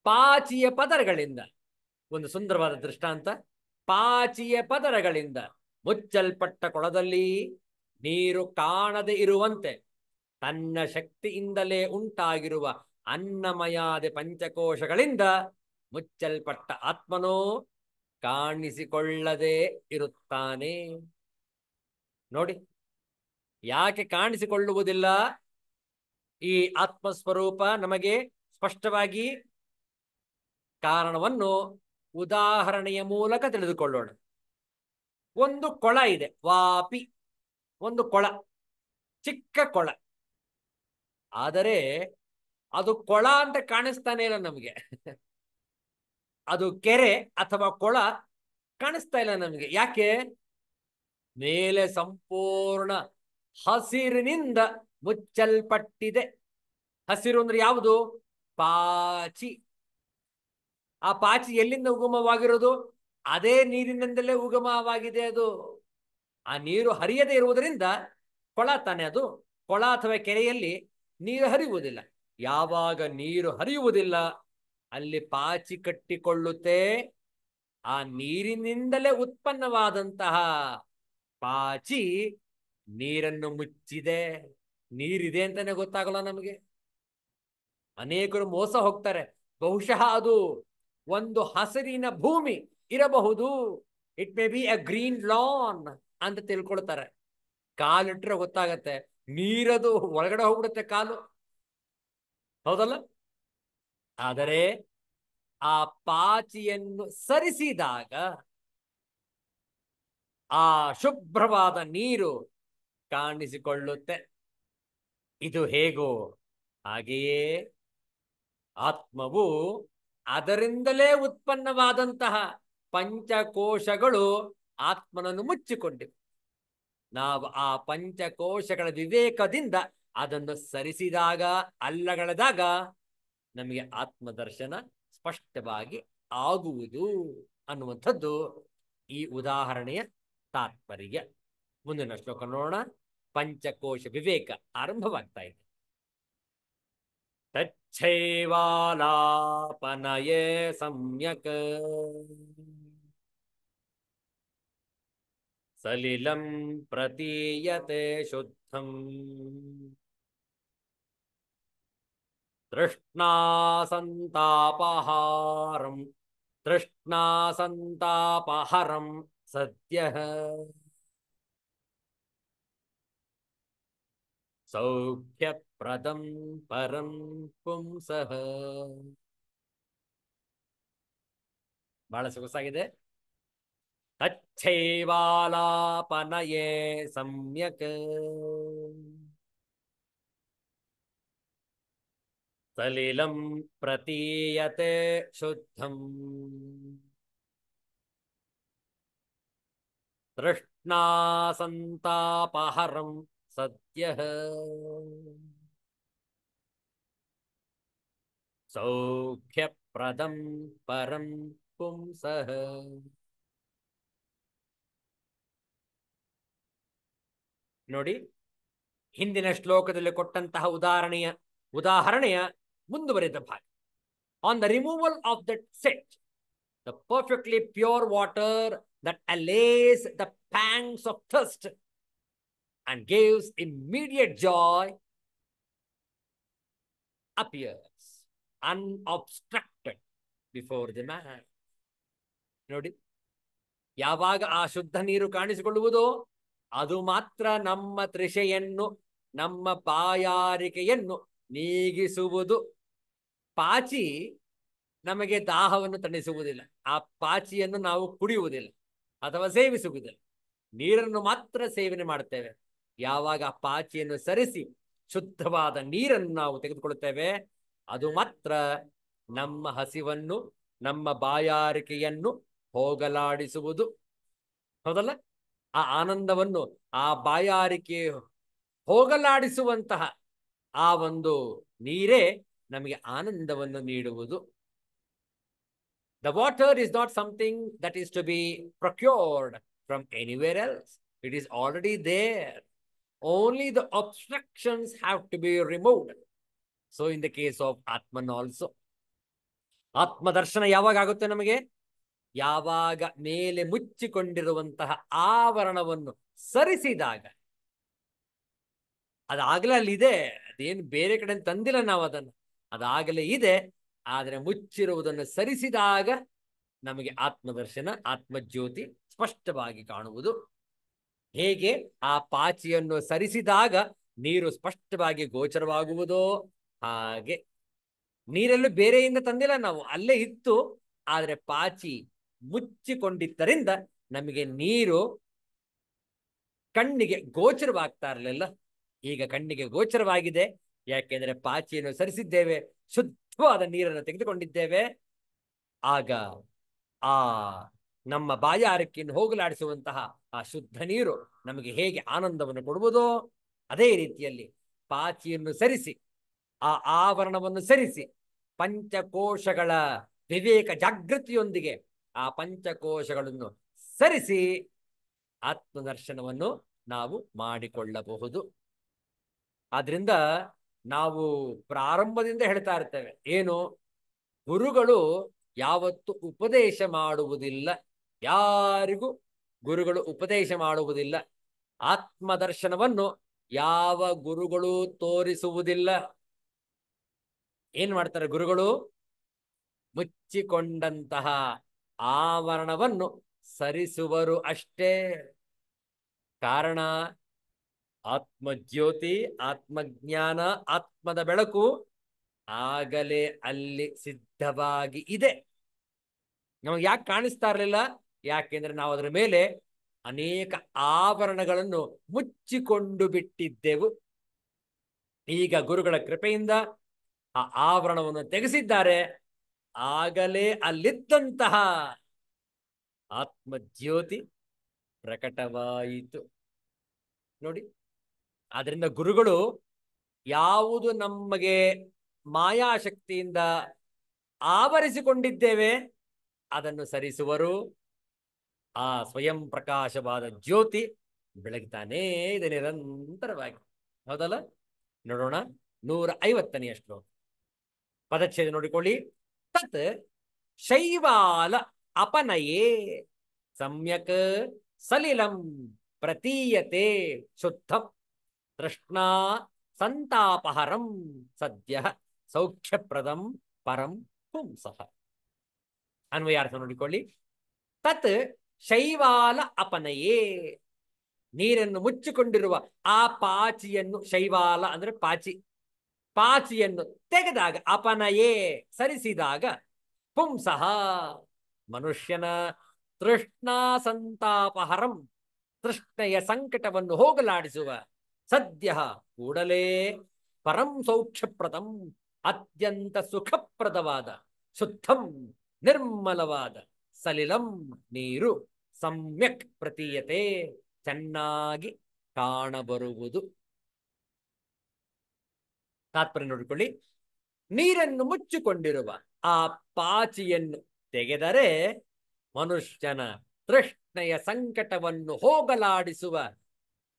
ಪಾಚಿಯ ಪದರಗಳಿಂದ, ಒಂದು ಸುಂದರವಾದ ದೃಷ್ಟಾಂತ. ಪಾಚಿಯ ಪದರಗಳಿಂದ ಮುಚ್ಚಲ್ಪಟ್ಟ ಕೊಳದಲ್ಲಿ ನೀರು ಕಾಣದೆ ಇರುವಂತೆ ತನ್ನ ಶಕ್ತಿಯಿಂದಲೇ ಉಂಟಾಗಿರುವ ಅನ್ನಮಯಾದ ಪಂಚಕೋಶಗಳಿಂದ ಮುಚ್ಚಲ್ಪಟ್ಟ ಆತ್ಮನೋ ಕಾಣಿಸಿಕೊಳ್ಳದೆ ಇರುತ್ತಾನೆ. ನೋಡಿ, ಯಾಕೆ ಕಾಣಿಸಿಕೊಳ್ಳುವುದಿಲ್ಲ ಈ ಆತ್ಮಸ್ವರೂಪ ನಮಗೆ ಸ್ಪಷ್ಟವಾಗಿ? ಕಾರಣವನ್ನು ಉದಾಹರಣೆಯ ಮೂಲಕ ತಿಳಿದುಕೊಳ್ಳೋಣ. ಒಂದು ಕೊಳ ಇದೆ, ವಾಪಿ, ಒಂದು ಕೊಳ, ಚಿಕ್ಕ ಕೊಳ. ಆದರೆ ಅದು ಕೊಳ ಅಂತ ಕಾಣಿಸ್ತಾನೆ ಇಲ್ಲ ನಮಗೆ. ಅದು ಕೆರೆ ಅಥವಾ ಕೊಳ ಕಾಣಿಸ್ತಾ ಇಲ್ಲ ನಮಗೆ. ಯಾಕೆ? ಮೇಲೆ ಸಂಪೂರ್ಣ ಹಸಿರಿನಿಂದ ಮುಚ್ಚಲ್ಪಟ್ಟಿದೆ. ಹಸಿರು ಅಂದ್ರೆ ಯಾವುದು? ಪಾಚಿ. ಆ ಪಾಚಿ ಎಲ್ಲಿಂದ ಉಗಮವಾಗಿರೋದು? ಅದೇ ನೀರಿನಿಂದಲೇ ಉಗಮವಾಗಿದೆ ಅದು. ಆ ನೀರು ಹರಿಯದೇ ಇರುವುದರಿಂದ ಕೊಳ ತಾನೆ ಅದು. ಕೊಳ ಅಥವಾ ಕೆರೆಯಲ್ಲಿ ನೀರು ಹರಿಯುವುದಿಲ್ಲ. ಯಾವಾಗ ನೀರು ಹರಿಯುವುದಿಲ್ಲ ಅಲ್ಲಿ ಪಾಚಿ ಕಟ್ಟಿಕೊಳ್ಳುತ್ತೆ. ಆ ನೀರಿನಿಂದಲೇ ಉತ್ಪನ್ನವಾದಂತಹ ಪಾಚಿ ನೀರನ್ನು ಮುಚ್ಚಿದೆ. ನೀರಿದೆ ಅಂತಾನೆ ಗೊತ್ತಾಗಲ್ಲ ನಮಗೆ. ಅನೇಕರು ಮೋಸ ಹೋಗ್ತಾರೆ. ಬಹುಶಃ ಅದು ಒಂದು ಹಸಿರಿನ ಭೂಮಿ ಇರಬಹುದು, it may be a green lawn ಅಂತ ತಿಳ್ಕೊಳ್ತಾರೆ. ಕಾಲಿಟ್ರೆ ಗೊತ್ತಾಗತ್ತೆ ನೀರದು ಒಳಗಡೆ ಹೋಗ್ಬಿಡುತ್ತೆ ಕಾಲು, ಹೌದಲ್ಲ? ಆದರೆ ಆ ಪಾಚಿಯನ್ನು ಸರಿಸಿದಾಗ ಆ ಶುಭ್ರವಾದ ನೀರು ಕಾಣಿಸಿಕೊಳ್ಳುತ್ತೆ. ಇದು ಹೇಗೋ ಹಾಗೆಯೇ ಆತ್ಮವು ಅದರಿಂದಲೇ ಉತ್ಪನ್ನವಾದಂತಹ ಪಂಚಕೋಶಗಳು ಆತ್ಮನನ್ನು ಮುಚ್ಚಿಕೊಂಡಿವೆ. ನಾವು ಆ ಪಂಚಕೋಶಗಳ ವಿವೇಕದಿಂದ ಅದನ್ನು ಸರಿಸಿದಾಗ, ಅಲ್ಲಗಳೆದಾಗ ನಮಗೆ ಆತ್ಮದರ್ಶನ ಸ್ಪಷ್ಟವಾಗಿ ಆಗುವುದು ಅನ್ನುವಂಥದ್ದು ಈ ಉದಾಹರಣೆಯ ತಾತ್ಪರ್ಯ. ಮುಂದಿನ ಶ್ಲೋಕ ನೋಡೋಣ. ಪಂಚಕೋಶ ವಿವೇಕ ಆರಂಭವಾಗ್ತಾ ಇದೆ. ತಚ್ಛೈವಾಲಾಪನಯೇ ಸಮ್ಯಕ್ ಸಲಿಲಂ ಪ್ರತೀಯತೆ ಶುದ್ಧಂ ತೃಷ್ಣಾಸಂತಾಪಹಾರಂ ತೃಷ್ಣಾಸಂತಾಪಹರಂ ಸದ್ಯಃ ಸೌಖ್ಯಪ್ರದಂ ಪರಂ ಪುಂಸಃ. ಬಹಳ ಸೊಗಸಾಗಿದೆ. ತಚ್ಛೈವಾಲಾಪನಯೇ ಸಮ್ಯಕ್ ಸಲಿಲಂ ಪ್ರತೀಯತೆ ಶುದ್ಧಂ ತೃಷ್ಣಾ ಸಂತಾಪಹರಂ ಸದ್ಯಃ ಸೌಖ್ಯಪ್ರದಂ ಪರಂ ಪುಂಸಃ. ನೋಡಿ, ಹಿಂದಿನ ಶ್ಲೋಕದಲ್ಲಿ ಕೊಟ್ಟಂತಹ ಉದಾಹರಣೆಯ ಮುಂದುವರಿದ ಭಾಗ. On the removal of that set, the perfectly pure water that allays the pangs of thirst and gives immediate joy appears unobstructed before the man. ನೋಡಿ, ಯಾವಾಗ ಆ ಶುದ್ಧ ನೀರು ಕಾಣಿಸಿಕೊಳ್ಳುವುದೋ ಅದು ಮಾತ್ರ ನಮ್ಮ ತೃಷೆಯನ್ನು, ನಮ್ಮ ಬಾಯಾರಿಕೆಯನ್ನು ನೀಗಿಸುವುದು. ಪಾಚಿ ನಮಗೆ ದಾಹವನ್ನು ತಣಿಸುವುದಿಲ್ಲ. ಆ ಪಾಚಿಯನ್ನು ನಾವು ಕುಡಿಯುವುದಿಲ್ಲ ಅಥವಾ ಸೇವಿಸುವುದಿಲ್ಲ. ನೀರನ್ನು ಮಾತ್ರ ಸೇವನೆ ಮಾಡುತ್ತೇವೆ. ಯಾವಾಗ ಆ ಪಾಚಿಯನ್ನು ಸರಿಸಿ ಶುದ್ಧವಾದ ನೀರನ್ನು ನಾವು ತೆಗೆದುಕೊಳ್ಳುತ್ತೇವೆ, ಅದು ಮಾತ್ರ ನಮ್ಮ ಹಸಿವನ್ನು, ನಮ್ಮ ಬಾಯಾರಿಕೆಯನ್ನು ಹೋಗಲಾಡಿಸುವುದು. ಹೌದಲ್ಲ? ಆ ಆನಂದವನ್ನು, ಆ ಬಾಯಾರಿಕೆ ಹೋಗಲಾಡಿಸುವಂತಹ ಆ ಒಂದು ನೀರೇ ನಮಗೆ ಆನಂದವನ್ನು ನೀಡುವುದು. The water is not something that is to be procured from anywhere else. It is already there. Only the obstructions have to be removed. So in the case of Atman also. Atmadarshan ಯಾವಾಗ ಆಗುತ್ತೆ ನಮಗೆ? ಯಾವಾಗ ಮೇಲೆ ಮುಚ್ಚಿಕೊಂಡಿರುವಂತಹ ಆವರಣವನ್ನು ಸರಿಸಿದಾಗ. ಅದಾಗಲೇ ಅಲ್ಲಿದೆ, ಅದೇನು ಬೇರೆ ಕಡೆ ತಂದಿಲ್ಲ ನಾವು ಅದನ್ನು, ಅದಾಗಲೇ ಇದೆ. ಆದರೆ ಮುಚ್ಚಿರುವುದನ್ನು ಸರಿಸಿದಾಗ ನಮಗೆ ಆತ್ಮದರ್ಶನ, ಆತ್ಮಜ್ಯೋತಿ ಸ್ಪಷ್ಟವಾಗಿ ಕಾಣುವುದು. ಹೇಗೆ ಆ ಪಾಚಿಯನ್ನು ಸರಿಸಿದಾಗ ನೀರು ಸ್ಪಷ್ಟವಾಗಿ ಗೋಚರವಾಗುವುದೋ ಹಾಗೆ ನೀರಲ್ಲೂ ಬೇರೆಯಿಂದ ತಂದಿಲ್ಲ ನಾವು, ಅಲ್ಲೇ ಇತ್ತು. ಆದರೆ ಪಾಚಿ ಮುಚ್ಚಿಕೊಂಡಿದ್ದರಿಂದ ನಮಗೆ ನೀರು ಕಣ್ಣಿಗೆ ಗೋಚರವಾಗ್ತಾ ಇರಲಿಲ್ಲ. ಈಗ ಕಣ್ಣಿಗೆ ಗೋಚರವಾಗಿದೆ. ಯಾಕೆಂದ್ರೆ ಪಾಚಿಯನ್ನು ಸರಿಸಿದ್ದೇವೆ, ಶುದ್ಧವಾದ ನೀರನ್ನು ತೆಗೆದುಕೊಂಡಿದ್ದೇವೆ. ಆಗ ಆ ನಮ್ಮ ಬಾಯಾರಿಕೆಯನ್ನು ಹೋಗಲಾಡಿಸುವಂತಹ ಆ ಶುದ್ಧ ನೀರು ನಮಗೆ ಹೇಗೆ ಆನಂದವನ್ನು ಕೊಡುವುದೋ ಅದೇ ರೀತಿಯಲ್ಲಿ ಪಾಚಿಯನ್ನು ಸರಿಸಿ, ಆ ಆವರಣವನ್ನು ಸರಿಸಿ, ಪಂಚಕೋಶಗಳ ವಿವೇಕ ಜಾಗೃತಿಯೊಂದಿಗೆ ಆ ಪಂಚಕೋಶಗಳನ್ನು ಸರಿಸಿ ಆತ್ಮದರ್ಶನವನ್ನು ನಾವು ಮಾಡಿಕೊಳ್ಳಬಹುದು. ಆದ್ರಿಂದ ನಾವು ಪ್ರಾರಂಭದಿಂದ ಹೇಳ್ತಾ ಇರ್ತೇವೆ, ಏನು, ಗುರುಗಳು ಯಾವತ್ತು ಉಪದೇಶ ಮಾಡುವುದಿಲ್ಲ. ಯಾರಿಗೂ ಗುರುಗಳು ಉಪದೇಶ ಮಾಡುವುದಿಲ್ಲ. ಆತ್ಮದರ್ಶನವನ್ನು ಯಾವ ಗುರುಗಳು ತೋರಿಸುವುದಿಲ್ಲ. ಏನ್ ಮಾಡ್ತಾರೆ ಗುರುಗಳು? ಮುಚ್ಚಿಕೊಂಡಂತಹ ಆವರಣವನ್ನು ಸರಿಸುವರು ಅಷ್ಟೇ. ಕಾರಣ ಆತ್ಮಜ್ಯೋತಿ, ಆತ್ಮಜ್ಞಾನ, ಆತ್ಮದ ಬೆಳಕು ಆಗಲೇ ಅಲ್ಲಿ ಸಿದ್ಧವಾಗಿ ಇದೆ. ನಮಗೆ ಯಾಕೆ ಕಾಣಿಸ್ತಾ ಇರಲಿಲ್ಲ? ಯಾಕೆಂದ್ರೆ ನಾವು ಅದರ ಮೇಲೆ ಅನೇಕ ಆವರಣಗಳನ್ನು ಮುಚ್ಚಿಕೊಂಡು ಬಿಟ್ಟಿದ್ದೆವು. ಈಗ ಗುರುಗಳ ಕೃಪೆಯಿಂದ ಆ ಆವರಣವನ್ನು ತೆಗೆಸಿದ್ದಾರೆ. ಆಗಲೇ ಅಲ್ಲಿದ್ದಂತಹ ಆತ್ಮಜ್ಯೋತಿ ಪ್ರಕಟವಾಯಿತು. ನೋಡಿ, ಆದ್ರಿಂದ ಗುರುಗಳು ಯಾವುದು ನಮಗೆ ಮಾಯಾಶಕ್ತಿಯಿಂದ ಆವರಿಸಿಕೊಂಡಿದ್ದೇವೆ ಅದನ್ನು ಸರಿಸುವರು. ಆ ಸ್ವಯಂ ಪ್ರಕಾಶವಾದ ಜ್ಯೋತಿ ಬೆಳಗ್ತಾನೇ ಇದೆ ನಿರಂತರವಾಗಿ. ಹೌದಲ್ಲ? ನೋಡೋಣ 150ನೇ ಶ್ಲೋಕ, ಪದಚ್ಛೇದ ನೋಡಿಕೊಳ್ಳಿ. ತತ್ ಶೈವಾಲ ಅಪನಯೇ ಸಮ್ಯಕ್ ಸಲಿಲಂ ಪ್ರತೀಯತೆ ಶುದ್ಧಂ ತೃಷ್ಣಾ ಸಂತಾಪಹರಂ ಸದ್ಯ ಸೌಖ್ಯಪ್ರದಂ ಪರಂ ಪುಂಸಃ. ಅನ್ವಯಾರ್ಥ ನೋಡಿಕೊಳ್ಳಿ. ತತ್ ಶೈವಾಲ ಅಪನಯೇ, ನೀರನ್ನು ಮುಚ್ಚಿಕೊಂಡಿರುವ ಆ ಪಾಚಿಯನ್ನು, ಶೈವಾಲ ಅಂದ್ರೆ ಪಾಚಿ, ಪಾಚಿಯನ್ನು ತೆಗೆದಾಗ, ಅಪನಯೇ ಸರಿಸಿದಾಗ, ಪುಂಸಃ ಮನುಷ್ಯನ ತೃಷ್ಣಾ ಸಂತಾಪಹರಂ ತೃಷ್ಣೆಯ ಸಂಕಟವನ್ನು ಹೋಗಲಾಡಿಸುವ, ಸದ್ಯ ಕೂಡಲೇ, ಪರಂ ಸೌಖ್ಯಪ್ರದಂ ಅತ್ಯಂತ ಸುಖಪ್ರದವಾದ, ಶುದ್ಧಂ ನಿರ್ಮಲವಾದ, ಸಲಿಲಂ ನೀರು, ಸಮ್ಯಕ್ ಪ್ರತೀಯತೆ, ಚೆನ್ನಾಗಿ ಕಾಣಬರುವುದು. ತಾತ್ಪರ್ಯ ನೋಡಿಕೊಳ್ಳಿ. ನೀರನ್ನು ಮುಚ್ಚಿಕೊಂಡಿರುವ ಆ ಪಾಚಿಯನ್ನು ತೆಗೆದರೆ ಮನುಷ್ಯನ ತೃಷ್ಣೆಯ ಸಂಕಟವನ್ನು ಹೋಗಲಾಡಿಸುವ,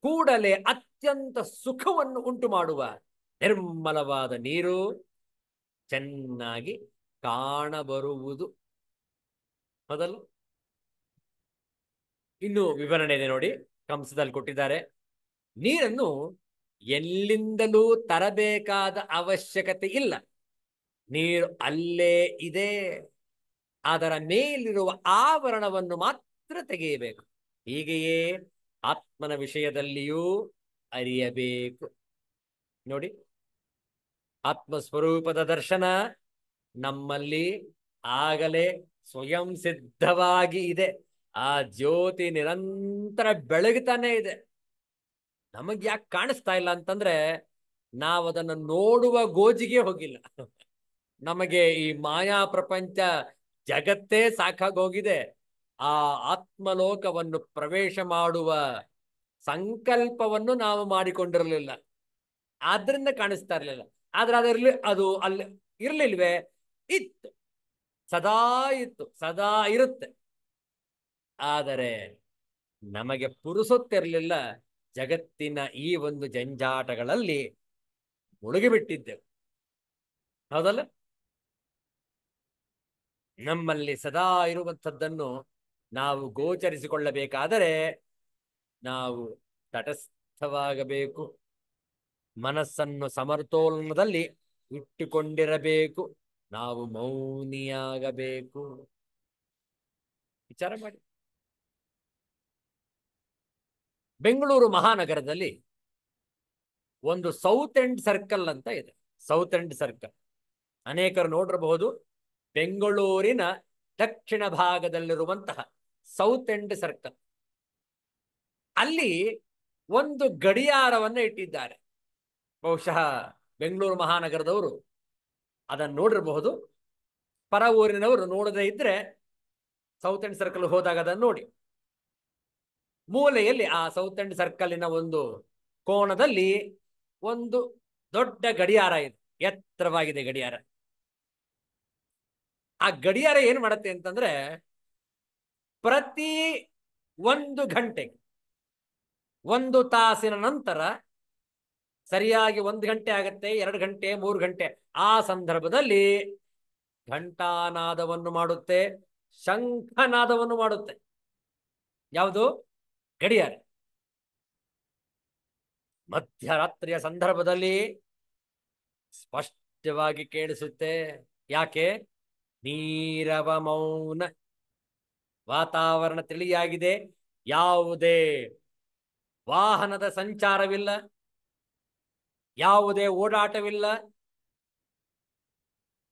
ಕೂಡಲೇ ಅತ್ಯಂತ ಸುಖವನ್ನು ಉಂಟು ಮಾಡುವ ನಿರ್ಮಲವಾದ ನೀರು ಚೆನ್ನಾಗಿ ಕಾಣಬರುವುದು. ಮೊದಲು ಇನ್ನು ವಿವರಣೆ ಇದೆ ನೋಡಿ, ಕಂಸದಲ್ಲಿ ಕೊಟ್ಟಿದ್ದಾರೆ. ನೀರನ್ನು ಎಲ್ಲಿಂದಲೂ ತರಬೇಕಾದ ಅವಶ್ಯಕತೆ ಇಲ್ಲ. ನೀರು ಅಲ್ಲೇ ಇದೆ. ಅದರ ಮೇಲಿರುವ ಆವರಣವನ್ನು ಮಾತ್ರ ತೆಗೆಯಬೇಕು. ಹೀಗೆಯೇ ಆತ್ಮನ ವಿಷಯದಲ್ಲಿಯೂ ಅರಿಯಬೇಕು. ನೋಡಿ, ಆತ್ಮಸ್ವರೂಪದ ದರ್ಶನ ನಮ್ಮಲ್ಲಿ ಆಗಲೇ ಸ್ವಯಂ ಸಿದ್ಧವಾಗಿ ಇದೆ. ಆ ಜ್ಯೋತಿ ನಿರಂತರ ಬೆಳಗುತ್ತಾನೆ ಇದೆ. ನಮಗೆ ಯಾಕೆ ಕಾಣಿಸ್ತಾ ಇಲ್ಲ ಅಂತಂದ್ರೆ ನಾವು ಅದನ್ನು ನೋಡುವ ಗೋಜಿಗೆ ಹೋಗಿಲ್ಲ. ನಮಗೆ ಈ ಮಾಯಾ ಪ್ರಪಂಚ ಜಗತ್ತೇ ಸಾಕಾಗೋಗಿದೆ. ಆ ಆತ್ಮಲೋಕವನ್ನು ಪ್ರವೇಶ ಮಾಡುವ ಸಂಕಲ್ಪವನ್ನು ನಾವು ಮಾಡಿಕೊಂಡಿರಲಿಲ್ಲ. ಆದ್ರಿಂದ ಕಾಣಿಸ್ತಾ ಇರಲಿಲ್ಲ. ಆದ್ರೆ ಅದು ಅಲ್ಲಿ ಇರ್ಲಿಲ್ವೇ? ಇತ್ತು, ಸದಾ ಇತ್ತು, ಸದಾ ಇರುತ್ತೆ. ಆದರೆ ನಮಗೆ ಪುರುಸುತ್ತಿರಲಿಲ್ಲ. ಜಗತ್ತಿನ ಈ ಒಂದು ಜಂಜಾಟಗಳಲ್ಲಿ ಮುಳುಗಿಬಿಟ್ಟಿದ್ದೆವು. ಹೌದಲ್ಲ? ನಮ್ಮಲ್ಲಿ ಸದಾ ಇರುವಂಥದ್ದನ್ನು ನಾವು ಗೋಚರಿಸಿಕೊಳ್ಳಬೇಕಾದರೆ ನಾವು ತಟಸ್ಥವಾಗಬೇಕು. ಮನಸ್ಸನ್ನು ಸಮತೋಲನದಲ್ಲಿ ಇಟ್ಟುಕೊಂಡಿರಬೇಕು. ನಾವು ಮೌನಿಯಾಗಬೇಕು. ವಿಚಾರ ಮಾಡಿ. ಬೆಂಗಳೂರು ಮಹಾನಗರದಲ್ಲಿ ಒಂದು ಸೌತ್ ಎಂಡ್ ಸರ್ಕಲ್ ಅಂತ ಇದೆ. ಸೌತ್ ಎಂಡ್ ಸರ್ಕಲ್ ಅನೇಕರು ನೋಡಿರಬಹುದು. ಬೆಂಗಳೂರಿನ ದಕ್ಷಿಣ ಭಾಗದಲ್ಲಿರುವಂತಹ ಸೌತ್ ಎಂಡ್ ಸರ್ಕಲ್ ಅಲ್ಲಿ ಒಂದು ಗಡಿಯಾರವನ್ನು ಇಟ್ಟಿದ್ದಾರೆ. ಬಹುಶಃ ಬೆಂಗಳೂರು ಮಹಾನಗರದವರು ಅದನ್ನು ನೋಡಿರಬಹುದು. ಪರ ಊರಿನವರು ನೋಡದೇ ಇದ್ರೆ ಸೌತ್ ಎಂಡ್ ಸರ್ಕಲ್ ಹೋದಾಗ ಅದನ್ನು ನೋಡಿ. ಮೂಲೆಯಲ್ಲಿ ಆ ಸೌತ್ ಎಂಡ್ ಸರ್ಕಲಿನ ಒಂದು ಕೋಣದಲ್ಲಿ ಒಂದು ದೊಡ್ಡ ಗಡಿಯಾರ ಇದೆ. ಎತ್ತರವಾಗಿದೆ ಗಡಿಯಾರ. ಆ ಗಡಿಯಾರ ಏನ್ ಮಾಡುತ್ತೆ ಅಂತಂದ್ರೆ ಪ್ರತಿ 1 ಗಂಟೆ, 1 ತಾಸಿನ ನಂತರ ಸರಿಯಾಗಿ 1 ಗಂಟೆ ಆಗತ್ತೆ, 2 ಗಂಟೆ, 3 ಗಂಟೆ ಆ ಸಂದರ್ಭದಲ್ಲಿ ಘಂಟಾನಾದವನ್ನು ಮಾಡುತ್ತೆ, ಶಂಖನಾದವನ್ನು ಮಾಡುತ್ತೆ. ಯಾವುದು? ಗಡಿಯಾರ. ಮಧ್ಯರಾತ್ರಿಯ ಸಂದರ್ಭದಲ್ಲಿ ಸ್ಪಷ್ಟವಾಗಿ ಕೇಳಿಸುತ್ತೆ. ಯಾಕೆ? ನೀರವ ಮೌನ, ವಾತಾವರಣ ತಿಳಿಯಾಗಿದೆ, ಯಾವುದೇ ವಾಹನದ ಸಂಚಾರವಿಲ್ಲ, ಯಾವುದೇ ಓಡಾಟವಿಲ್ಲ.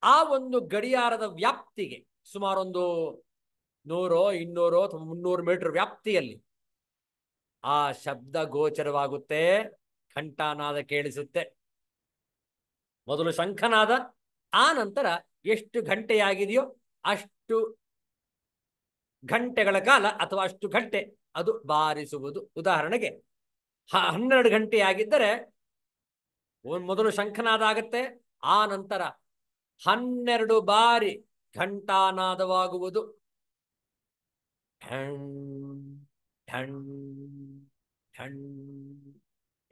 ಆ ಒಂದು ಗಡಿಯಾರದ ವ್ಯಾಪ್ತಿಗೆ ಸುಮಾರೊಂದು 100, 200 ಅಥವಾ 300 ಮೀಟರ್ ವ್ಯಾಪ್ತಿಯಲ್ಲಿ ಆ ಶಬ್ದ ಗೋಚರವಾಗುತ್ತೆ. ಘಂಟಾನಾದ ಕೇಳಿಸುತ್ತೆ. ಮೊದಲು ಶಂಖನಾದ, ಆ ನಂತರ ಎಷ್ಟು ಗಂಟೆಯಾಗಿದೆಯೋ ಅಷ್ಟು ಗಂಟೆಗಳ ಕಾಲ ಅಥವಾ ಅಷ್ಟು ಗಂಟೆ ಅದು ಬಾರಿಸುವುದು. ಉದಾಹರಣೆಗೆ 12 ಗಂಟೆಯಾಗಿದ್ದರೆ ಮೊದಲು ಶಂಖನಾದ ಆಗತ್ತೆ, ಆ ನಂತರ 12 ಬಾರಿ ಘಂಟಾನಾದವಾಗುವುದು.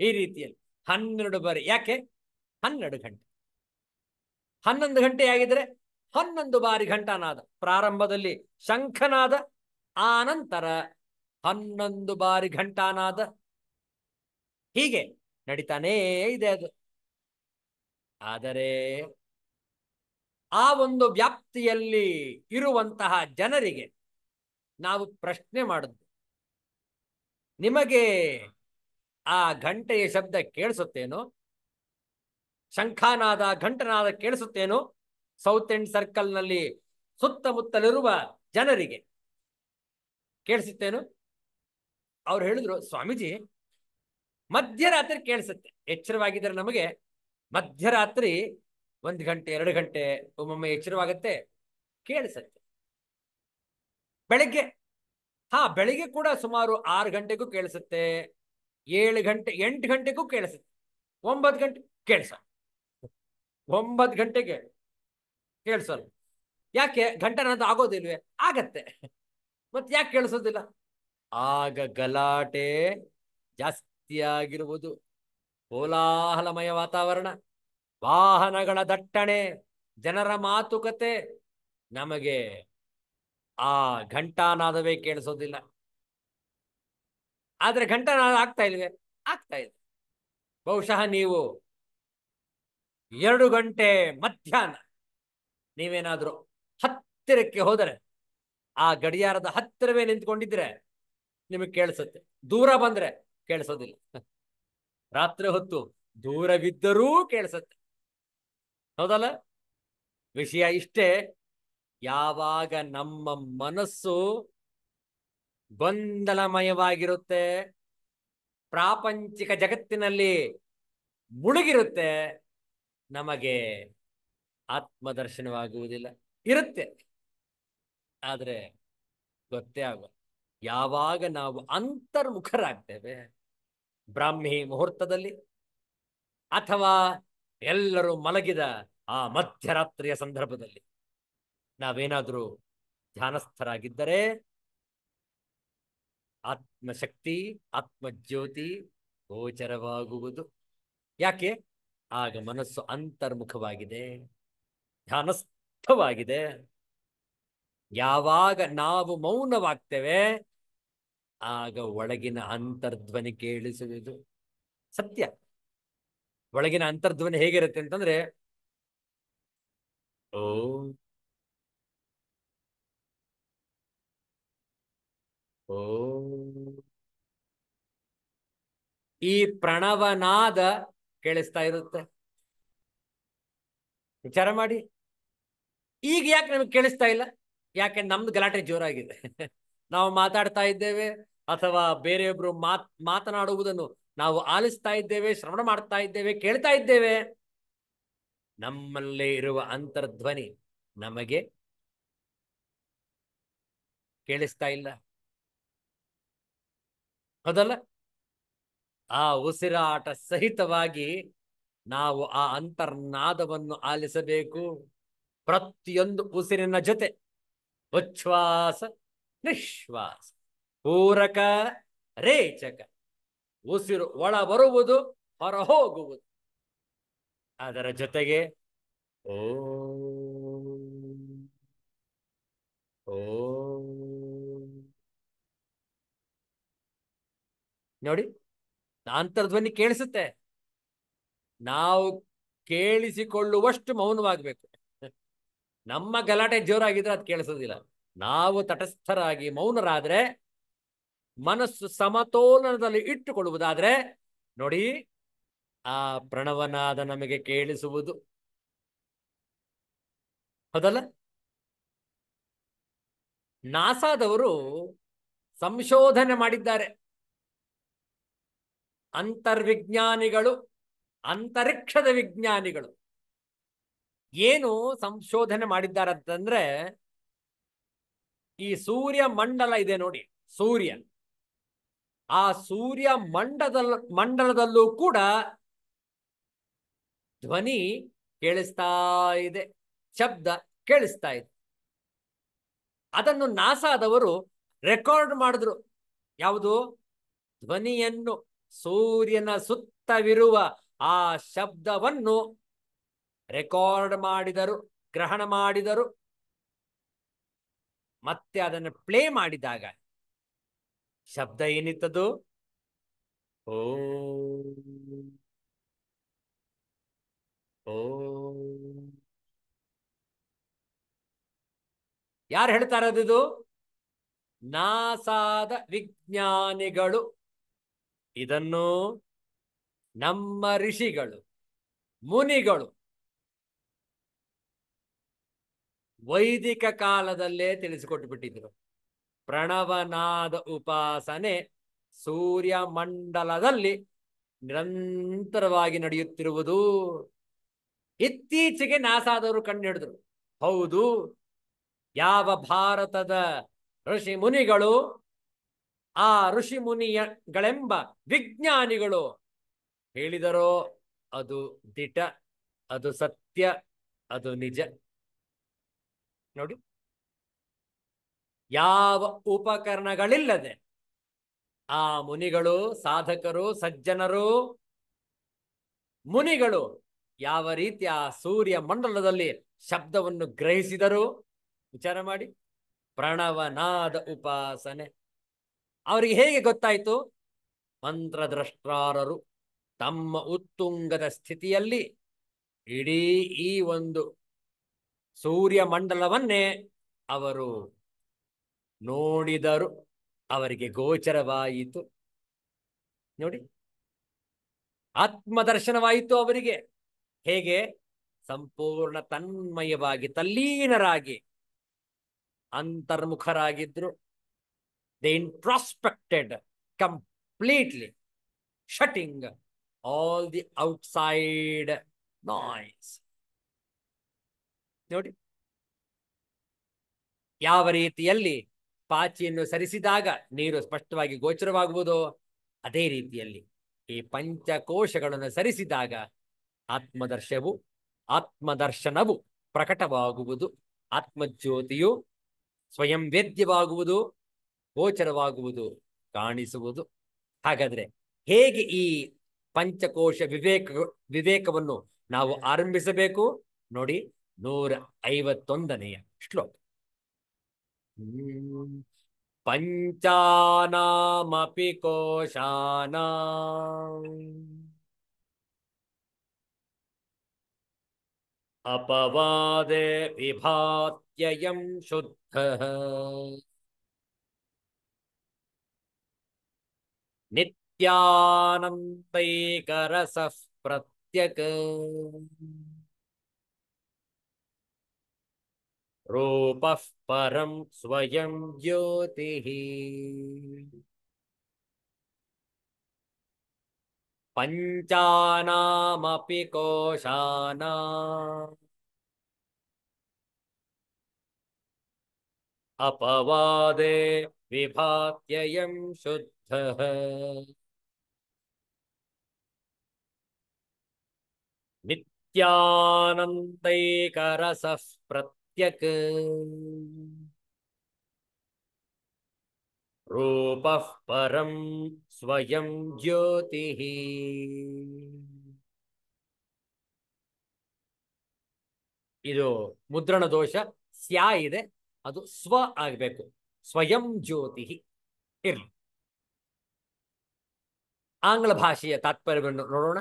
ಈ ರೀತಿಯಲ್ಲಿ 12 ಬಾರಿ. ಯಾಕೆ? 12 ಗಂಟೆ. 11 ಗಂಟೆ ಆಗಿದ್ರೆ 11 ಬಾರಿ ಘಂಟಾನಾದ. ಪ್ರಾರಂಭದಲ್ಲಿ ಶಂಖನಾದ, ಆ ನಂತರ 11 ಬಾರಿ ಘಂಟಾನಾದ. ಹೀಗೆ ನಡೀತಾನೇ ಇದೆ ಅದು. ಆದರೆ ಆ ಒಂದು ವ್ಯಾಪ್ತಿಯಲ್ಲಿ ಇರುವಂತಹ ಜನರಿಗೆ ನಾವು ಪ್ರಶ್ನೆ ಮಾಡಿದ್ವಿ, ನಿಮಗೆ ಆ ಗಂಟೆಯ ಶಬ್ದ ಕೇಳಿಸುತ್ತೇನೋ? ಶಂಖನಾದ, ಘಂಟನಾದ ಕೇಳಿಸುತ್ತೇನೋ? ಸೌತ್ ಎಂಡ್ ಸರ್ಕಲ್ನಲ್ಲಿ ಸುತ್ತಮುತ್ತಲಿರುವ ಜನರಿಗೆ ಕೇಳಿಸುತ್ತೇನೋ? ಅವ್ರು ಹೇಳಿದ್ರು, ಸ್ವಾಮೀಜಿ ಮಧ್ಯರಾತ್ರಿ ಕೇಳಿಸುತ್ತೆ. ಎಚ್ಚರವಾಗಿದ್ದರೆ ನಮಗೆ ಮಧ್ಯರಾತ್ರಿ 1 ಗಂಟೆ, 2 ಗಂಟೆ ಒಮ್ಮೊಮ್ಮೆ ಎಚ್ಚರವಾಗುತ್ತೆ, ಕೇಳಿಸುತ್ತೆ. ಬೆಳಗ್ಗೆ ಹಾ, ಬೆಳಿಗ್ಗೆ ಕೂಡ ಸುಮಾರು 6 ಗಂಟೆಗೂ ಕೇಳಿಸುತ್ತೆ, 7 ಗಂಟೆ 8 ಗಂಟೆಗೂ ಕೇಳಿಸುತ್ತೆ, 9 ಗಂಟೆ ಕೇಳಿಸ 9 ಗಂಟೆಗೆ ಕೇಳಿಸಲ್ಲ. ಯಾಕೆ? ಘಂಟನಾದ ಆಗೋದಿಲ್ವೇ? ಆಗತ್ತೆ. ಮತ್ತೆ ಯಾಕೆ ಕೇಳಿಸೋದಿಲ್ಲ? ಆಗ ಗಲಾಟೆ ಜಾಸ್ತಿ ಆಗಿರುವುದು, ಕೋಲಾಹಲಮಯ ವಾತಾವರಣ, ವಾಹನಗಳ ದಟ್ಟಣೆ, ಜನರ ಮಾತುಕತೆ. ನಮಗೆ ಆ ಘಂಟಾನಾದವೇ ಕೇಳಿಸೋದಿಲ್ಲ. ಆದ್ರೆ ಘಂಟಾನಾದ ಆಗ್ತಾ ಇಲ್ವೇ? ಆಗ್ತಾ ಇದೆ. ಬಹುಶಃ ನೀವು 2 ಗಂಟೆ ಮಧ್ಯಾಹ್ನ ನೀವೇನಾದ್ರೂ ಹತ್ತಿರಕ್ಕೆ ಹೋದರೆ, ಆ ಗಡಿಯಾರದ ಹತ್ತಿರವೇ ನಿಂತ್ಕೊಂಡಿದ್ರೆ ನಿಮಗೆ ಕೇಳಿಸುತ್ತೆ. ದೂರ ಬಂದ್ರೆ ಕೇಳಿಸೋದಿಲ್ಲ. ರಾತ್ರಿ ಹೊತ್ತು ದೂರವಿದ್ದರೂ ಕೇಳಿಸುತ್ತೆ. ಹೌದಲ್ಲ? ವಿಷಯ ಇಷ್ಟೇ. ಯಾವಾಗ ನಮ್ಮ ಮನಸ್ಸು ಗೊಂದಲಮಯವಾಗಿರುತ್ತೆ, ಪ್ರಾಪಂಚಿಕ ಜಗತ್ತಿನಲ್ಲಿ ಮುಳುಗಿರುತ್ತೆ, ನಮಗೆ ಆತ್ಮದರ್ಶನವಾಗುವುದಿಲ್ಲ. ಇರುತ್ತೆ, ಆದ್ರೆ ಗೊತ್ತೇ ಆಗ. ಯಾವಾಗ ನಾವು ಅಂತರ್ಮುಖರಾಗ್ತೇವೆ, ಬ್ರಾಹ್ಮಿ ಮುಹೂರ್ತದಲ್ಲಿ ಅಥವಾ ಎಲ್ಲರೂ ಮಲಗಿದ ಆ ಮಧ್ಯರಾತ್ರಿಯ ಸಂದರ್ಭದಲ್ಲಿ ನಾವೇನಾದ್ರೂ ಧ್ಯಾನಸ್ಥರಾಗಿದ್ದರೆ, ಆತ್ಮಶಕ್ತಿ, ಆತ್ಮಜ್ಯೋತಿ ಗೋಚರವಾಗುವುದು. ಯಾಕೆ? ಆಗ ಮನಸ್ಸು ಅಂತರ್ಮುಖವಾಗಿದೆ, ಧ್ಯಾನಸ್ಥವಾಗಿದೆ. ಯಾವಾಗ ನಾವು ಮೌನವಾಗ್ತೇವೆ, ಆಗ ಒಳಗಿನ ಅಂತರ್ಧ್ವನಿ ಕೇಳಿಸುವುದು. ಸತ್ಯ. ಒಳಗಿನ ಅಂತರ್ಧ್ವನಿ ಹೇಗಿರುತ್ತೆ ಅಂತಂದ್ರೆ, ಓ ಓ ಈ ಪ್ರಣವನಾದ ಕೇಳಿಸ್ತಾ ಇರುತ್ತೆ. ವಿಚಾರ ಮಾಡಿ. ಈಗ ಯಾಕೆ ನಮಗೆ ಕೇಳಿಸ್ತಾ ಇಲ್ಲ? ಯಾಕೆ? ನಮ್ದು ಗಲಾಟೆ ಜೋರಾಗಿದೆ. ನಾವು ಮಾತಾಡ್ತಾ ಇದ್ದೇವೆ, ಅಥವಾ ಬೇರೆಯೊಬ್ರು ಮಾತನಾಡುವುದನ್ನು ನಾವು ಆಲಿಸ್ತಾ ಇದ್ದೇವೆ, ಶ್ರವಣ ಮಾಡ್ತಾ ಇದ್ದೇವೆ, ಕೇಳ್ತಾ ಇದ್ದೇವೆ. ನಮ್ಮಲ್ಲೇ ಇರುವ ಅಂತರ್ಧ್ವನಿ ನಮಗೆ ಕೇಳಿಸ್ತಾ ಇಲ್ಲ. ಹೌದಲ್ಲ? ಆ ಉಸಿರಾಟ ಸಹಿತವಾಗಿ ನಾವು ಆ ಅಂತರ್ನಾದವನ್ನು ಆಲಿಸಬೇಕು. ಪ್ರತಿಯೊಂದು ಉಸಿರಿನ ಜೊತೆ ಉಚ್ಛ್ವಾಸ ನಿಶ್ವಾಸ, ಪೂರಕ ರೇಚಕ. ಉಸಿರು ಒಳ ಬರುವುದು, ಹೊರ ಹೋಗುವುದು. ಅದರ ಜೊತೆಗೆ ಓ ಓ ನೋಡಿ, ಅಂತರ್ಧ್ವನಿ ಕೇಳಿಸುತ್ತೆ. ನಾವು ಕೇಳಿಸಿಕೊಳ್ಳುವಷ್ಟು ಮೌನವಾಗಬೇಕು. ನಮ್ಮ ಗಲಾಟೆ ಜೋರಾಗಿದ್ರೆ ಅದು ಕೇಳಿಸೋದಿಲ್ಲ. ನಾವು ತಟಸ್ಥರಾಗಿ ಮೌನರಾದ್ರೆ, ಮನಸ್ಸು ಸಮತೋಲನದಲ್ಲಿ ಇಟ್ಟುಕೊಳ್ಳುವುದಾದ್ರೆ ನೋಡಿ, ಆ ಪ್ರಣವನಾದ ನಮಗೆ ಕೇಳಿಸುವುದು. ಹೌದಲ್ಲ? ನಾಸಾದವರು ಸಂಶೋಧನೆ ಮಾಡಿದ್ದಾರೆ. ಅಂತರ್ವಿಜ್ಞಾನಿಗಳು, ಅಂತರಿಕ್ಷದ ವಿಜ್ಞಾನಿಗಳು ಏನು ಸಂಶೋಧನೆ ಮಾಡಿದ್ದಾರಂತಂದ್ರೆ, ಈ ಸೂರ್ಯ ಮಂಡಲ ಇದೆ ನೋಡಿ, ಸೂರ್ಯ, ಆ ಸೂರ್ಯ ಮಂಡಲದಲ್ಲೂ ಕೂಡ ಧ್ವನಿ ಕೇಳಿಸ್ತಾ ಇದೆ, ಶಬ್ದ ಕೇಳಿಸ್ತಾ ಇದೆ. ಅದನ್ನು ನಾಸಾದವರು ರೆಕಾರ್ಡ್ ಮಾಡಿದ್ರು. ಯಾವುದು? ಧ್ವನಿಯನ್ನು, ಸೂರ್ಯನ ಸುತ್ತವಿರುವ ಆ ಶಬ್ದವನ್ನು ರೆಕಾರ್ಡ್ ಮಾಡಿದರು, ಗ್ರಹಣ ಮಾಡಿದರು. ಮತ್ತೆ ಅದನ್ನು ಪ್ಲೇ ಮಾಡಿದಾಗ ಶಬ್ದ ಏನಿತ್ತದು? ಓ ಓ. ಯಾರು ಹೇಳ್ತಾ ಇರೋದು? ನಾಸಾದ ವಿಜ್ಞಾನಿಗಳು. ಇದನ್ನು ನಮ್ಮ ಋಷಿಗಳು, ಮುನಿಗಳು ವೈದಿಕ ಕಾಲದಲ್ಲೇ ತಿಳಿಸಿಕೊಟ್ಟು ಬಿಟ್ಟಿದ್ರು. ಪ್ರಣವನಾದ ಉಪಾಸನೆ ಸೂರ್ಯ ಮಂಡಲದಲ್ಲಿ ನಿರಂತರವಾಗಿ ನಡೆಯುತ್ತಿರುವುದು. ಇತ್ತೀಚೆಗೆ ನಾಸಾದವರು ಕಂಡು ಹಿಡಿದ್ರು. ಹೌದು, ಯಾವ ಭಾರತದ ಋಷಿ ಮುನಿಗಳು ಆ ಋಷಿ ಮುನಿಗಳೆಂಬ ವಿಜ್ಞಾನಿಗಳು ಹೇಳಿದರೋ ಅದು ದಿಟ, ಅದು ಸತ್ಯ, ಅದು ನಿಜ. ನೋಡಿ, ಯಾವ ಉಪಕರಣಗಳಿಲ್ಲದೆ ಆ ಮುನಿಗಳು, ಸಾಧಕರು, ಸಜ್ಜನರು, ಮುನಿಗಳು ಯಾವ ರೀತಿ ಆ ಸೂರ್ಯ ಮಂಡಲದಲ್ಲಿ ಶಬ್ದವನ್ನು ಗ್ರಹಿಸಿದರು ವಿಚಾರ ಮಾಡಿ. ಪ್ರಣವನಾದ ಉಪಾಸನೆ ಅವರಿಗೆ ಹೇಗೆ ಗೊತ್ತಾಯಿತು? ಮಂತ್ರದ್ರಷ್ಟಾರರು ತಮ್ಮ ಉತ್ತುಂಗದ ಸ್ಥಿತಿಯಲ್ಲಿ ಇಡೀ ಈ ಒಂದು ಸೂರ್ಯ ಮಂಡಲವನ್ನೇ ಅವರು ನೋಡಿದರು, ಅವರಿಗೆ ಗೋಚರವಾಯಿತು. ನೋಡಿ, ಆತ್ಮದರ್ಶನವಾಯಿತು ಅವರಿಗೆ. ಹೇಗೆ? ಸಂಪೂರ್ಣ ತನ್ಮಯವಾಗಿ ತಲ್ಲೀನರಾಗಿ ಅಂತರ್ಮುಖರಾಗಿದ್ರು. They introspected completely, shutting all the outside noise. ನೋಡಿ, ಯಾವ ರೀತಿಯಲ್ಲಿ ಪಾಚಿಯನ್ನು ಸರಿಸಿದಾಗ ನೀರು ಸ್ಪಷ್ಟವಾಗಿ ಗೋಚರವಾಗುವುದು, ಅದೇ ರೀತಿಯಲ್ಲಿ ಈ ಪಂಚಕೋಶಗಳನ್ನು ಸರಿಸಿದಾಗ ಆತ್ಮದರ್ಶನವು ಪ್ರಕಟವಾಗುವುದು, ಆತ್ಮಜ್ಯೋತಿಯು ಸ್ವಯಂ ವೇದ್ಯವಾಗುವುದು, ಗೋಚರವಾಗುವುದು, ಕಾಣಿಸುವುದು. ಹಾಗಾದ್ರೆ ಹೇಗೆ ಈ ಪಂಚಕೋಶ ವಿವೇಕವನ್ನು ನಾವು ಆರಂಭಿಸಬೇಕು? ನೋಡಿ, 151ನೇ ಶ್ಲೋಕ. ಪಂಚಾನಾಮಪಿ ಕೋಶಾನಾಂ ಅಪವಾದೆ ವಿಭಾತ್ಯಯಂ ಶುದ್ಧಃ ನಿತ್ಯಾನಂದೈಕರಸಃ ಪ್ರತ್ಯಕ್ ರೂಪಃ ಪರಂ ಸ್ವಯಂ ಜ್ಯೋತಿಃ. ಪಂಚಾನಾಮಪಿ ಕೋಶಾನಾಂ ಅಪವಾದೆ ವಿಭಾತ್ಯಯಂ ಶುದ್ಧಃ ನಿತ್ಯಾನಂದೈಕರಸಃ ಪ್ರತ್ಯಕ್ ರೂಪಃ ಪರಂ ಸ್ವಯಂ ಜ್ಯೋತಿಃ. ಇದು ಮುದ್ರಣ ದೋಷ, ಸ್ಯಾ ಇದೆ, ಅದು ಸ್ವ ಆಗಬೇಕು. ಸ್ವಯಂ ಜ್ಯೋತಿ ಇರಲಿ. ಆಂಗ್ಲ ಭಾಷೆಯ ತಾತ್ಪರ್ಯವನ್ನು ನೋಡೋಣ.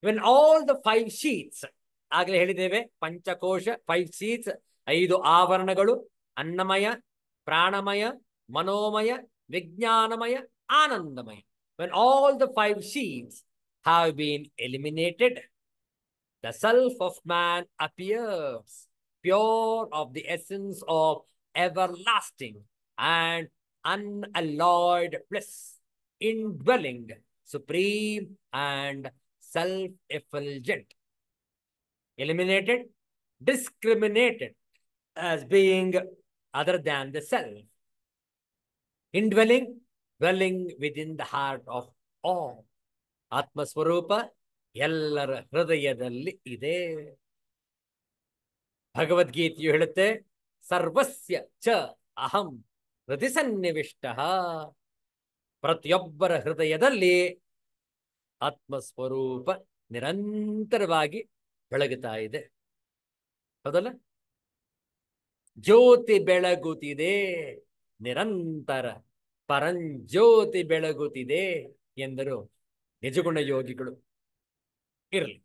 ವೆನ್ ಆಲ್ ದ 5 ಶೀಟ್ಸ್, ಆಗಲೇ ಹೇಳಿದ್ದೇವೆ, ಪಂಚಕೋಶ 5 ಶೀಟ್ಸ್, 5 ಆವರಣಗಳು: ಅನ್ನಮಯ, ಪ್ರಾಣಮಯ, ಮನೋಮಯ, ವಿಜ್ಞಾನಮಯ, ಆನಂದಮಯ. When all the 5 sheets have been eliminated, the self of man appears pure of the essence of everlasting and unalloyed bliss, indwelling, supreme and self-effulgent. Eliminated, discriminated as being other than the self. Indwelling, dwelling within the heart of all. ಆತ್ಮಸ್ವರೂಪ ಎಲ್ಲರ ಹೃದಯದಲ್ಲಿ ಇದೆ. ಭಗವದ್ಗೀತೆಯು ಹೇಳುತ್ತೆ, ಸರ್ವಸ್ಯ ಚ ಅಹಂ ಹೃದಯ ಸನ್ನಿವಿಷ್ಟ. ಪ್ರತಿಯೊಬ್ಬರ ಹೃದಯದಲ್ಲಿ ಆತ್ಮಸ್ವರೂಪ ನಿರಂತರವಾಗಿ ಬೆಳಗುತ್ತಾ ಇದೆ. ಹೌದಲ್ಲ? ಜ್ಯೋತಿ ಬೆಳಗುತ್ತಿದೆ ನಿರಂತರ, ಪರಂಜ್ಯೋತಿ ಬೆಳಗುತ್ತಿದೆ ಎಂದರು ನಿಜಗುಣ ಯೋಗಿಗಳು. ಇರಲಿ,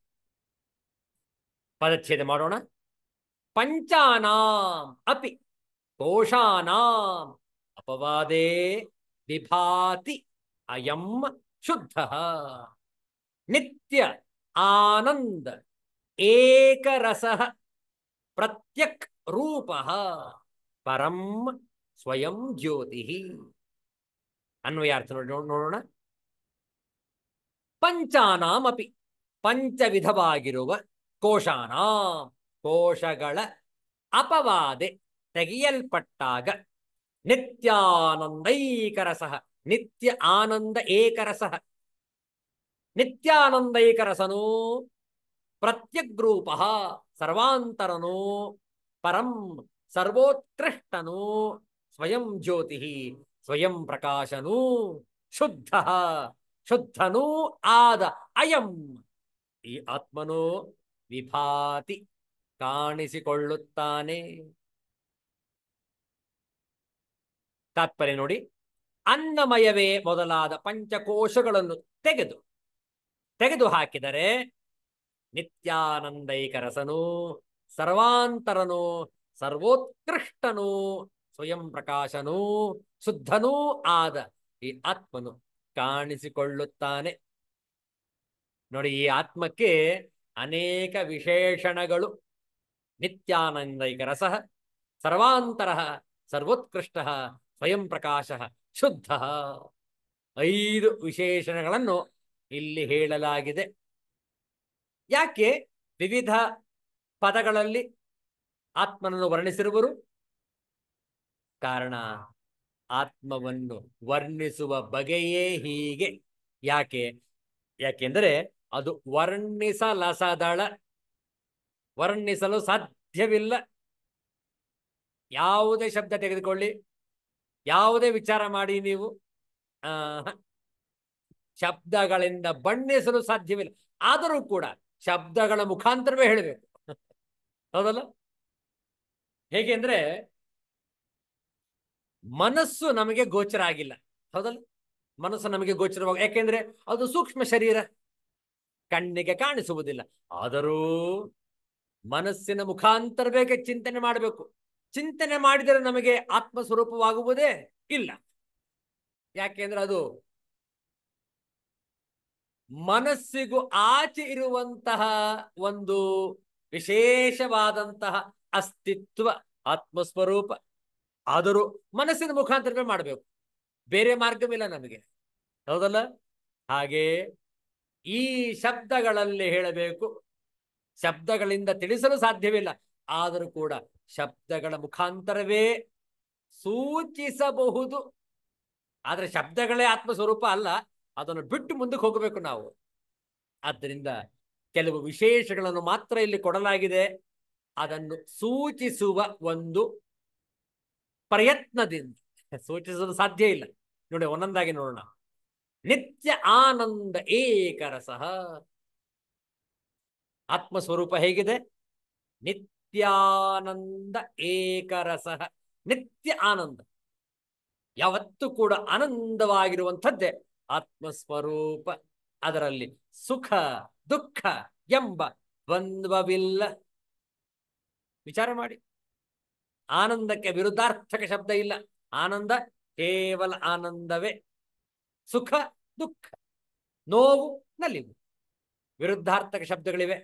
ಪದಚ್ಛೇದ ಮಾಡೋಣ. ಪಂಚಾನಾಂ ಅಪಿ ಕೋಶಾನಾಂ ಅಪವಾದೇ ವಿಭಾತಿ ಅಯಂ ಶುದ್ಧಃ ನಿತ್ಯ ಆನಂದ ಏಕರಸಃ ಪ್ರತ್ಯಕ್ ರೂಪಃ ಪರಂ ಸ್ವಯಂ ಜ್ಯೋತಿಃ. ಅನ್ವಯಾರ್ಥ ನೋಡೋಣ. ಪಂಚಾನಾಮಪಿ, ಪಂಚವಿಧವಾಗಿರುವ ಕೋಶಾನಾಂ, ಕೋಶಗಳ ಅಪವಾದೆ ತೆಗೆಯಲ್ಪಟ್ಟಾಗ, ನಿತ್ಯಾನಂದೈಕರಸಃ, ನಿತ್ಯ ಆನಂದ ಏಕರಸ, ನಿತ್ಯಾನಂದ ಏಕರಸನು ಪ್ರತ್ಯಗ್ರೂಪ ಸರ್ವಾಂತರನು ಪರಂ ಸರ್ವೋತ್ಕೃಷ್ಟನು ಸ್ವಯಂ ಜ್ಯೋತಿ ಸ್ವಯಂ ಪ್ರಕಾಶನು ಶುದ್ಧ ಶುದ್ಧನೂ ಆದ ಅಯಂ ಈ ಆತ್ಮನು ವಿಭಾತಿ ಕಾಣಿಸಿಕೊಳ್ಳುತ್ತಾನೆ. ತಾತ್ಪರ್ಯ ನೋಡಿ, ಅನ್ನಮಯವೇ ಮೊದಲಾದ ಪಂಚಕೋಶಗಳನ್ನು ತೆಗೆದು ಹಾಕಿದರೆ ನಿತ್ಯಾನಂದೈಕರಸನು ಸರ್ವಾಂತರನು ಸರ್ವೋತ್ಕೃಷ್ಟನು ಸ್ವಯಂ ಪ್ರಕಾಶನೂ ಶುದ್ಧನೂ ಆದ ಈ ಆತ್ಮನು ಕಾಣಿಸಿಕೊಳ್ಳುತ್ತಾನೆ. ನೋಡಿ, ಈ ಆತ್ಮಕ್ಕೆ ಅನೇಕ ವಿಶೇಷಣಗಳು. ನಿತ್ಯಾನಂದೈಕ ರಸ, ಸರ್ವಾಂತರ, ಸರ್ವೋತ್ಕೃಷ್ಟ, ಸ್ವಯಂ ಪ್ರಕಾಶ, ಶುದ್ಧ, 5 ವಿಶೇಷಣಗಳನ್ನು ಇಲ್ಲಿ ಹೇಳಲಾಗಿದೆ. ಯಾಕೆ ವಿವಿಧ ಪದಗಳಲ್ಲಿ ಆತ್ಮನನ್ನು ವರ್ಣಿಸಿರುವರು? ಕಾರಣ ಆತ್ಮವನ್ನು ವರ್ಣಿಸುವ ಬಗೆಯೇ ಹೀಗೆ. ಯಾಕೆಂದರೆ ಅದು ವರ್ಣಿಸಲಸದಳ, ವರ್ಣಿಸಲು ಸಾಧ್ಯವಿಲ್ಲ. ಯಾವುದೇ ಶಬ್ದ ತೆಗೆದುಕೊಳ್ಳಿ, ಯಾವುದೇ ವಿಚಾರ ಮಾಡಿ, ನೀವು ಶಬ್ದಗಳಿಂದ ಬಣ್ಣಿಸಲು ಸಾಧ್ಯವಿಲ್ಲ. ಆದರೂ ಕೂಡ ಶಬ್ದಗಳ ಮುಖಾಂತರವೇ ಹೇಳಬೇಕು, ಹೌದಲ್ಲ? ಹೇಗೆ ಅಂದ್ರೆ ಮನಸ್ಸು ನಮಗೆ ಗೋಚರ ಆಗಿಲ್ಲ, ಹೌದಲ್ಲ? ಮನಸ್ಸು ನಮಗೆ ಗೋಚರವಾಗ, ಯಾಕೆಂದ್ರೆ ಅದು ಸೂಕ್ಷ್ಮ ಶರೀರ, ಕಣ್ಣಿಗೆ ಕಾಣಿಸುವುದಿಲ್ಲ. ಆದರೂ ಮನಸ್ಸಿನ ಮುಖಾಂತರವೇ ಚಿಂತನೆ ಮಾಡಬೇಕು. ಚಿಂತನೆ ಮಾಡಿದರೆ ನಮಗೆ ಆತ್ಮಸ್ವರೂಪವಾಗುವುದೇ ಇಲ್ಲ. ಯಾಕೆಂದ್ರೆ ಅದು ಮನಸ್ಸಿಗೂ ಆಚೆ ಇರುವಂತಹ ಒಂದು ವಿಶೇಷವಾದಂತಹ ಅಸ್ತಿತ್ವ ಆತ್ಮಸ್ವರೂಪ. ಆದರೂ ಮನಸ್ಸಿನ ಮುಖಾಂತರವೇ ಮಾಡಬೇಕು, ಬೇರೆ ಮಾರ್ಗವಿಲ್ಲ ನಮಗೆ, ಹೌದಲ್ಲ? ಹಾಗೆ ಈ ಶಬ್ದಗಳಲ್ಲಿ ಹೇಳಬೇಕು, ಶಬ್ದಗಳಿಂದ ತಿಳಿಸಲು ಸಾಧ್ಯವಿಲ್ಲ. ಆದರೂ ಕೂಡ ಶಬ್ದಗಳ ಮುಖಾಂತರವೇ ಸೂಚಿಸಬಹುದು. ಆದರೆ ಶಬ್ದಗಳೇ ಆತ್ಮಸ್ವರೂಪ ಅಲ್ಲ, ಅದನ್ನು ಬಿಟ್ಟು ಮುಂದಕ್ಕೆ ಹೋಗಬೇಕು ನಾವು. ಆದ್ದರಿಂದ ಕೆಲವು ವಿಶೇಷಗಳನ್ನು ಮಾತ್ರ ಇಲ್ಲಿ ಕೊಡಲಾಗಿದೆ. ಅದನ್ನು ಸೂಚಿಸುವ ಒಂದು ಪ್ರಯತ್ನದಿಂದ, ಸೂಚಿಸಲು ಸಾಧ್ಯ ಇಲ್ಲ. ನೋಡಿ, ಒಂದೊಂದಾಗಿ ನೋಡೋಣ. ನಿತ್ಯ ಆನಂದ ಏಕರಸ, ಆತ್ಮಸ್ವರೂಪ ಹೇಗಿದೆ? ನಿತ್ಯಾನಂದ ಏಕರಸ, ನಿತ್ಯ ಆನಂದ, ಯಾವತ್ತೂ ಕೂಡ ಆನಂದವಾಗಿರುವಂಥದ್ದೇ ಆತ್ಮಸ್ವರೂಪ. ಅದರಲ್ಲಿ ಸುಖ ದುಃಖ ಎಂಬ ದ್ವಂದ್ವವಿಲ್ಲ. ವಿಚಾರ ಮಾಡಿ, ಆನಂದಕ್ಕೆ ವಿರುದ್ಧಾರ್ಥಕ ಶಬ್ದ ಇಲ್ಲ. ಆನಂದ ಕೇವಲ ಆನಂದವೇ. ಸುಖ ದುಃಖ, ನೋವು ನಲಿವು, ವಿರುದ್ಧಾರ್ಥಕ ಶಬ್ದಗಳಿವೆ.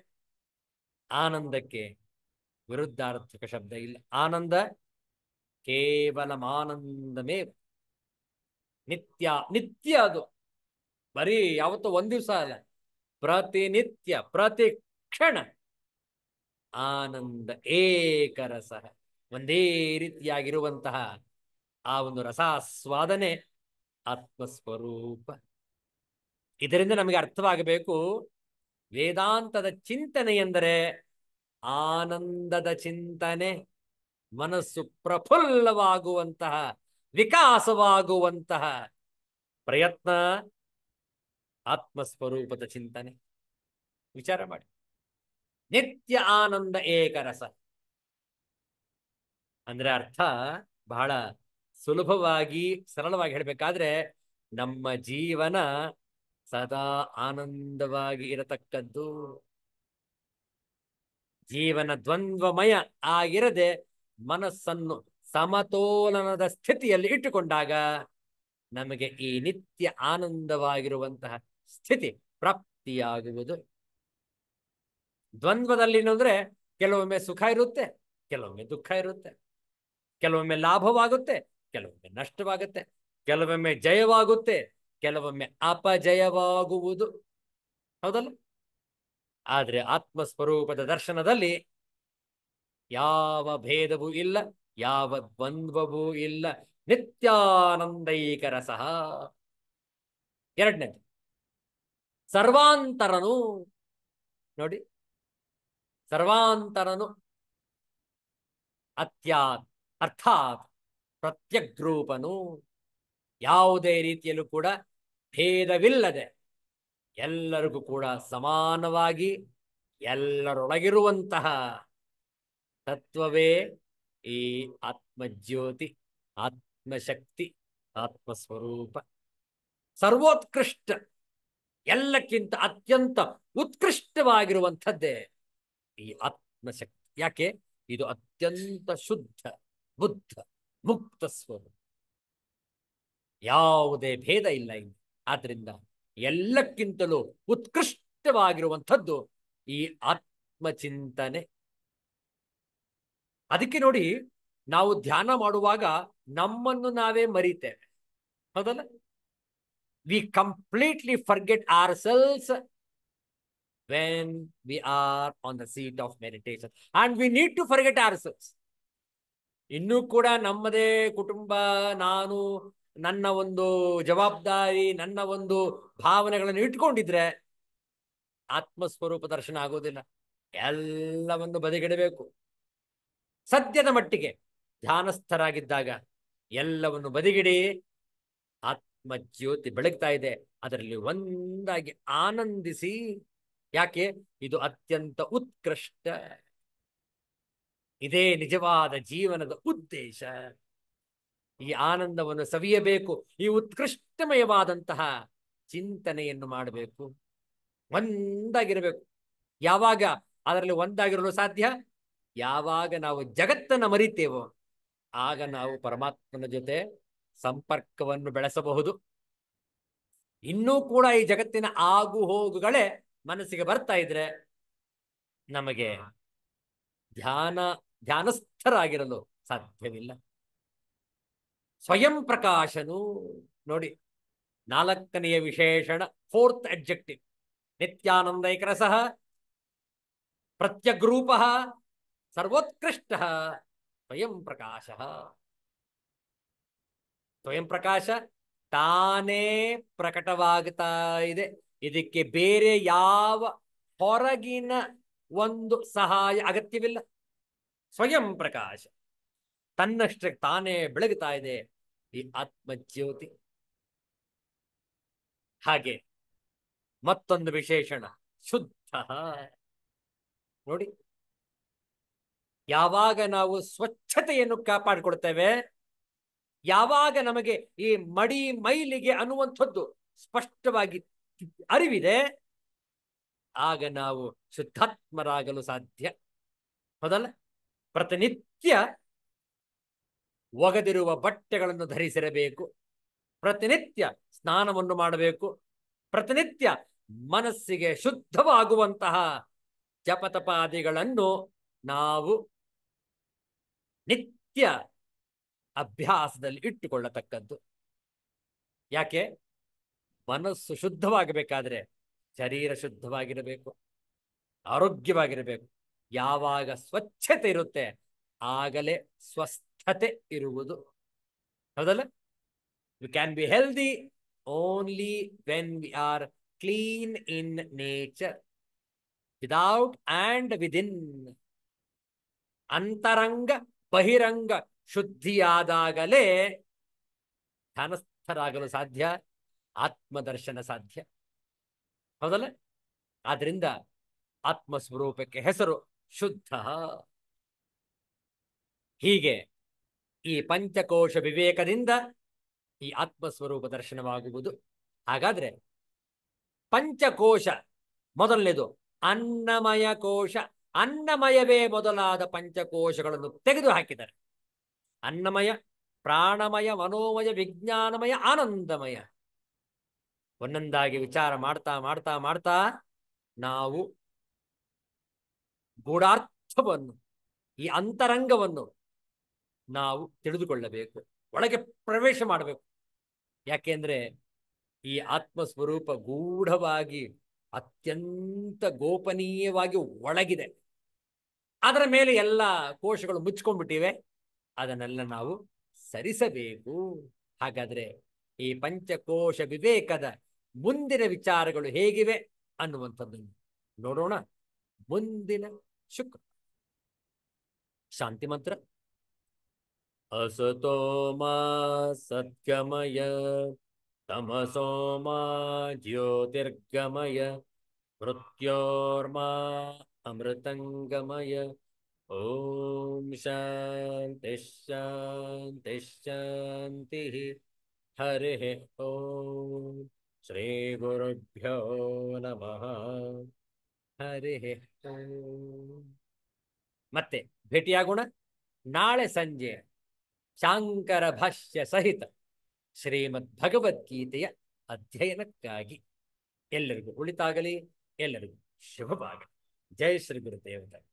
ಆನಂದಕ್ಕೆ ವಿರುದ್ಧಾರ್ಥಕ ಶಬ್ದ ಇಲ್ಲ. ಆನಂದ ಕೇವಲ ಆನಂದಮೇ, ನಿತ್ಯ ನಿತ್ಯ. ಅದು ಬರೀ ಯಾವತ್ತೂ ಒಂದ್ ದಿವಸ ಅಲ್ಲ, ಪ್ರತಿನಿತ್ಯ ಪ್ರತಿ ಕ್ಷಣ ಆನಂದ ಏಕರಸ, ಒಂದೇ ರೀತಿಯಾಗಿರುವಂತಹ ಆ ಒಂದು ರಸಾಸ್ವಾದನೆ ಆತ್ಮಸ್ವರೂಪ. ಇದರಿಂದ ನಮಗೆ ಅರ್ಥವಾಗಬೇಕು, ವೇದಾಂತದ ಚಿಂತನೆ ಎಂದರೆ ಆನಂದದ ಚಿಂತನೆ. ಮನಸ್ಸು ಪ್ರಫುಲ್ಲವಾಗುವಂತಹ, ವಿಕಾಸವಾಗುವಂತಹ ಪ್ರಯತ್ನ ಆತ್ಮಸ್ವರೂಪದ ಚಿಂತನೆ. ವಿಚಾರ ಮಾಡಿ, ನಿತ್ಯ ಆನಂದ ಏಕರಸ ಅಂದ್ರೆ ಅರ್ಥ ಬಹಳ ಸುಲಭವಾಗಿ ಸರಳವಾಗಿ ಹೇಳಬೇಕಾದ್ರೆ, ನಮ್ಮ ಜೀವನ ಸದಾ ಆನಂದವಾಗಿ ಇರತಕ್ಕದ್ದು. ಜೀವನ ದ್ವಂದ್ವಮಯ ಆಗಿರದೆ ಮನಸ್ಸನ್ನು ಸಮತೋಲನದ ಸ್ಥಿತಿಯಲ್ಲಿ ಇಟ್ಟುಕೊಂಡಾಗ ನಮಗೆ ಈ ನಿತ್ಯ ಆನಂದವಾಗಿರುವಂತಹ ಸ್ಥಿತಿ ಪ್ರಾಪ್ತಿಯಾಗುವುದು. ದ್ವಂದ್ವದಲ್ಲಿ ಅಂದ್ರೆ ಕೆಲವೊಮ್ಮೆ ಸುಖ ಇರುತ್ತೆ, ಕೆಲವೊಮ್ಮೆ ದುಃಖ ಇರುತ್ತೆ, ಕೆಲವೊಮ್ಮೆ ಲಾಭವಾಗುತ್ತೆ, ಕೆಲವೊಮ್ಮೆ ನಷ್ಟವಾಗುತ್ತೆ, ಕೆಲವೊಮ್ಮೆ ಜಯವಾಗುತ್ತೆ, ಕೆಲವೊಮ್ಮೆ ಅಪಜಯವಾಗುವುದು, ಹೌದಲ್ಲ? ಆದರೆ ಆತ್ಮಸ್ವರೂಪದ ದರ್ಶನದಲ್ಲಿ ಯಾವ ಭೇದವೂ ಇಲ್ಲ, ಯಾವ ದ್ವಂದ್ವವೂ ಇಲ್ಲ. ನಿತ್ಯಾನಂದೈಕ ರಸಃ. ಎರಡನೇದು ಸರ್ವಾಂತರನು. ನೋಡಿ, ಸರ್ವಾಂತರನು ಅರ್ಥಾತ್ ಪ್ರತ್ಯಗ್ರೂಪನು, ಯಾವುದೇ ರೀತಿಯಲ್ಲೂ ಕೂಡ ಭೇದವಿಲ್ಲದೆ ಎಲ್ಲರಿಗೂ ಕೂಡ ಸಮಾನವಾಗಿ ಎಲ್ಲರೊಳಗಿರುವಂತಹ ತತ್ವವೇ ಈ ಆತ್ಮಜ್ಯೋತಿ, ಆತ್ಮಶಕ್ತಿ, ಆತ್ಮಸ್ವರೂಪ. ಸರ್ವೋತ್ಕೃಷ್ಟ, ಎಲ್ಲಕ್ಕಿಂತ ಅತ್ಯಂತ ಉತ್ಕೃಷ್ಟವಾಗಿರುವಂಥದ್ದೇ ಈ ಆತ್ಮಶಕ್ತಿ. ಯಾಕೆ? ಇದು ಅತ್ಯಂತ ಶುದ್ಧ, ಬುದ್ಧ, ಮುಕ್ತ ಸ್ವರೂಪ. ಯಾವುದೇ ಭೇದ ಇಲ್ಲ ಇಲ್ಲಿ. ಆದ್ರಿಂದ ಎಲ್ಲಕ್ಕಿಂತಲೂ ಉತ್ಕೃಷ್ಟವಾಗಿರುವಂಥದ್ದು ಈ ಆತ್ಮಚಿಂತನೆ. ಅದಕ್ಕೆ ನೋಡಿ, ನಾವು ಧ್ಯಾನ ಮಾಡುವಾಗ ನಮ್ಮನ್ನು ನಾವೇ ಮರಿತೇವೆ, ಹೌದಲ್ಲ? We completely forget ourselves when we are on the seat of meditation, and we need to forget ourselves. ಇನ್ನೂ ಕೂಡ ನಮ್ಮದೇ ಕುಟುಂಬ, ನಾನು, ನನ್ನ ಒಂದು ಜವಾಬ್ದಾರಿ, ನನ್ನ ಒಂದು ಭಾವನೆಗಳನ್ನು ಇಟ್ಕೊಂಡಿದ್ರೆ ಆತ್ಮಸ್ವರೂಪ ದರ್ಶನ ಆಗೋದಿಲ್ಲ. ಎಲ್ಲವನ್ನು ಬದಿಗಿಡಬೇಕು. ಸದ್ಯದ ಮಟ್ಟಿಗೆ ಧ್ಯಾನಸ್ಥರಾಗಿದ್ದಾಗ ಎಲ್ಲವನ್ನು ಬದಿಗಿಡಿ. ಆತ್ಮಜ್ಯೋತಿ ಬೆಳಗ್ತಾ ಇದೆ, ಅದರಲ್ಲಿ ಒಂದಾಗಿ ಆನಂದಿಸಿ. ಯಾಕೆ? ಇದು ಅತ್ಯಂತ ಉತ್ಕೃಷ್ಟ. ಇದೇ ನಿಜವಾದ ಜೀವನದ ಉದ್ದೇಶ. ಈ ಆನಂದವನ್ನು ಸವಿಯಬೇಕು. ಈ ಉತ್ಕೃಷ್ಟಮಯವಾದಂತಹ ಚಿಂತನೆಯನ್ನು ಮಾಡಬೇಕು. ಒಂದಾಗಿರಬೇಕು. ಯಾವಾಗ ಅದರಲ್ಲಿ ಒಂದಾಗಿರಲು ಸಾಧ್ಯ? ಯಾವಾಗ ನಾವು ಜಗತ್ತನ್ನು ಮರಿತೇವೋ ಆಗ ನಾವು ಪರಮಾತ್ಮನ ಜೊತೆ ಸಂಪರ್ಕವನ್ನು ಬೆಳೆಸಬಹುದು. ಇನ್ನೂ ಕೂಡ ಈ ಜಗತ್ತಿನ ಆಗು ಹೋಗುಗಳೇ ಮನಸ್ಸಿಗೆ ಬರ್ತಾ ಇದ್ರೆ ನಮಗೆ ಧ್ಯಾನಸ್ಥರಾಗಿರಲು ಸಾಧ್ಯವಿಲ್ಲ. ಸ್ವಯಂ ಪ್ರಕಾಶನು. ನೋಡಿ, ನಾಲ್ಕನೆಯ ವಿಶೇಷಣ, ಫೋರ್ತ್ ಅಡ್ಜೆಕ್ಟಿವ್. ನಿತ್ಯಾನಂದೈಕ ರಸಃ, ಪ್ರತ್ಯಗ್ರೂಪ, ಸರ್ವೋತ್ಕೃಷ್ಟ, ಸ್ವಯಂ ಪ್ರಕಾಶ. ಸ್ವಯಂ ಪ್ರಕಾಶ ತಾನೇ ಪ್ರಕಟವಾಗ್ತಾ ಇದೆ. ಇದಕ್ಕೆ ಬೇರೆ ಯಾವ ಹೊರಗಿನ ಒಂದು ಸಹಾಯ ಅಗತ್ಯವಿಲ್ಲ. ಸ್ವಯಂ ಪ್ರಕಾಶ ತನ್ನಷ್ಟಕ್ಕೆ ತಾನೇ ಬೆಳಗುತ್ತಾ ಇದೆ ಈ ಆತ್ಮಜ್ಯೋತಿ. ಹಾಗೆ ಮತ್ತೊಂದು ವಿಶೇಷಣ, ಶುದ್ಧ. ನೋಡಿ, ಯಾವಾಗ ನಾವು ಸ್ವಚ್ಛತೆಯನ್ನು ಕಾಪಾಡಿಕೊಳ್ತೇವೆ, ಯಾವಾಗ ನಮಗೆ ಈ ಮಡಿ ಮೈಲಿಗೆ ಅನ್ನುವಂಥದ್ದು ಸ್ಪಷ್ಟವಾಗಿ ಅರಿವಿದೆ, ಆಗ ನಾವು ಶುದ್ಧಾತ್ಮರಾಗಲು ಸಾಧ್ಯ, ಹೌದಲ್ಲ? ಪ್ರತಿನಿತ್ಯ ಒಗೆದಿರುವ ಬಟ್ಟೆಗಳನ್ನು ಧರಿಸಿರಬೇಕು, ಪ್ರತಿನಿತ್ಯ ಸ್ನಾನವನ್ನು ಮಾಡಬೇಕು, ಪ್ರತಿನಿತ್ಯ ಮನಸ್ಸಿಗೆ ಶುದ್ಧವಾಗುವಂತಹ ಜಪತಪಾದಿಗಳನ್ನು ನಾವು ನಿತ್ಯ ಅಭ್ಯಾಸದಲ್ಲಿ ಇಟ್ಟುಕೊಳ್ಳತಕ್ಕದ್ದು. ಯಾಕೆ? ಮನಸ್ಸು ಶುದ್ಧವಾಗಬೇಕಾದ್ರೆ ಶರೀರ ಶುದ್ಧವಾಗಿರಬೇಕು, ಆರೋಗ್ಯವಾಗಿರಬೇಕು. ಯಾವಾಗ ಸ್ವಚ್ಛತೆ ಇರುತ್ತೆ ಆಗಲೇ ಸ್ವಸ್ಥತೆ ಇರುವುದು, ಹೌದಲ್ಲ? We can be healthy only when we are clean in nature, without and within. ಅಂತರಂಗ ಬಹಿರಂಗ ಶುದ್ಧಿಯಾದಾಗಲೇ ಧ್ಯಾನಸ್ಥರಾಗಲು ಸಾಧ್ಯ, ಆತ್ಮದರ್ಶನ ಸಾಧ್ಯ, ಹೌದಲ್ಲ? ಆದ್ರಿಂದ ಆತ್ಮಸ್ವರೂಪಕ್ಕೆ ಹೆಸರು ಶುದ್ಧ. ಹೀಗೆ ಈ ಪಂಚಕೋಶ ವಿವೇಕದಿಂದ ಈ ಆತ್ಮಸ್ವರೂಪ ದರ್ಶನವಾಗುವುದು. ಹಾಗಾದ್ರೆ ಪಂಚಕೋಶ ಮೊದಲನೇದು ಅನ್ನಮಯ ಕೋಶ. ಅನ್ನಮಯವೇ ಮೊದಲಾದ ಪಂಚಕೋಶಗಳನ್ನು ತೆಗೆದು ಹಾಕಿದ್ದಾರೆ. ಅನ್ನಮಯ, ಪ್ರಾಣಮಯ, ಮನೋಮಯ, ವಿಜ್ಞಾನಮಯ, ಆನಂದಮಯ. ಒಂದೊಂದಾಗಿ ವಿಚಾರ ಮಾಡ್ತಾ ಮಾಡ್ತಾ ಮಾಡ್ತಾ ನಾವು ಗೂಢಾರ್ಥವನ್ನು, ಈ ಅಂತರಂಗವನ್ನು ನಾವು ತಿಳಿದುಕೊಳ್ಳಬೇಕು, ಒಳಗೆ ಪ್ರವೇಶ ಮಾಡಬೇಕು. ಯಾಕೆಂದ್ರೆ ಈ ಆತ್ಮಸ್ವರೂಪ ಗೂಢವಾಗಿ ಅತ್ಯಂತ ಗೋಪನೀಯವಾಗಿ ಒಳಗಿದೆ. ಅದರ ಮೇಲೆ ಎಲ್ಲ ಕೋಶಗಳು ಮುಚ್ಕೊಂಡ್ಬಿಟ್ಟಿವೆ. ಅದನ್ನೆಲ್ಲ ನಾವು ಸರಿಸಬೇಕು. ಹಾಗಾದ್ರೆ ಈ ಪಂಚಕೋಶ ವಿವೇಕದ ಮುಂದಿನ ವಿಚಾರಗಳು ಹೇಗಿವೆ ಅನ್ನುವಂಥದ್ದನ್ನು ನೋಡೋಣ ಮುಂದಿನ ಶುಕ್ರ. ಶಾಂತಿ ಮಂತ್ರ. असतो मा सद्गमय तमसो मा ज्योतिर्गमय मृत्योर्मा अमृतंगमय. ओम शांति शांति शांति. हरिः ओम. श्री गुरुभ्यो नमः. हरिः ओम. ಮತ್ತೆ ಭೇಟಿಯಾಗೋಣ ನಾಳೆ ಸಂಜೆ ಶಾಂಕರ ಭಾಷ್ಯ ಸಹಿತ ಶ್ರೀಮದ್ ಭಗವದ್ಗೀತೆಯ ಅಧ್ಯಯನಕ್ಕಾಗಿ. ಎಲ್ಲರಿಗೂ ಒಳಿತಾಗಲಿ, ಎಲ್ಲರಿಗೂ ಶುಭವಾಗಲಿ. ಜೈ ಶ್ರೀ ಗುರುದೇವತೆ.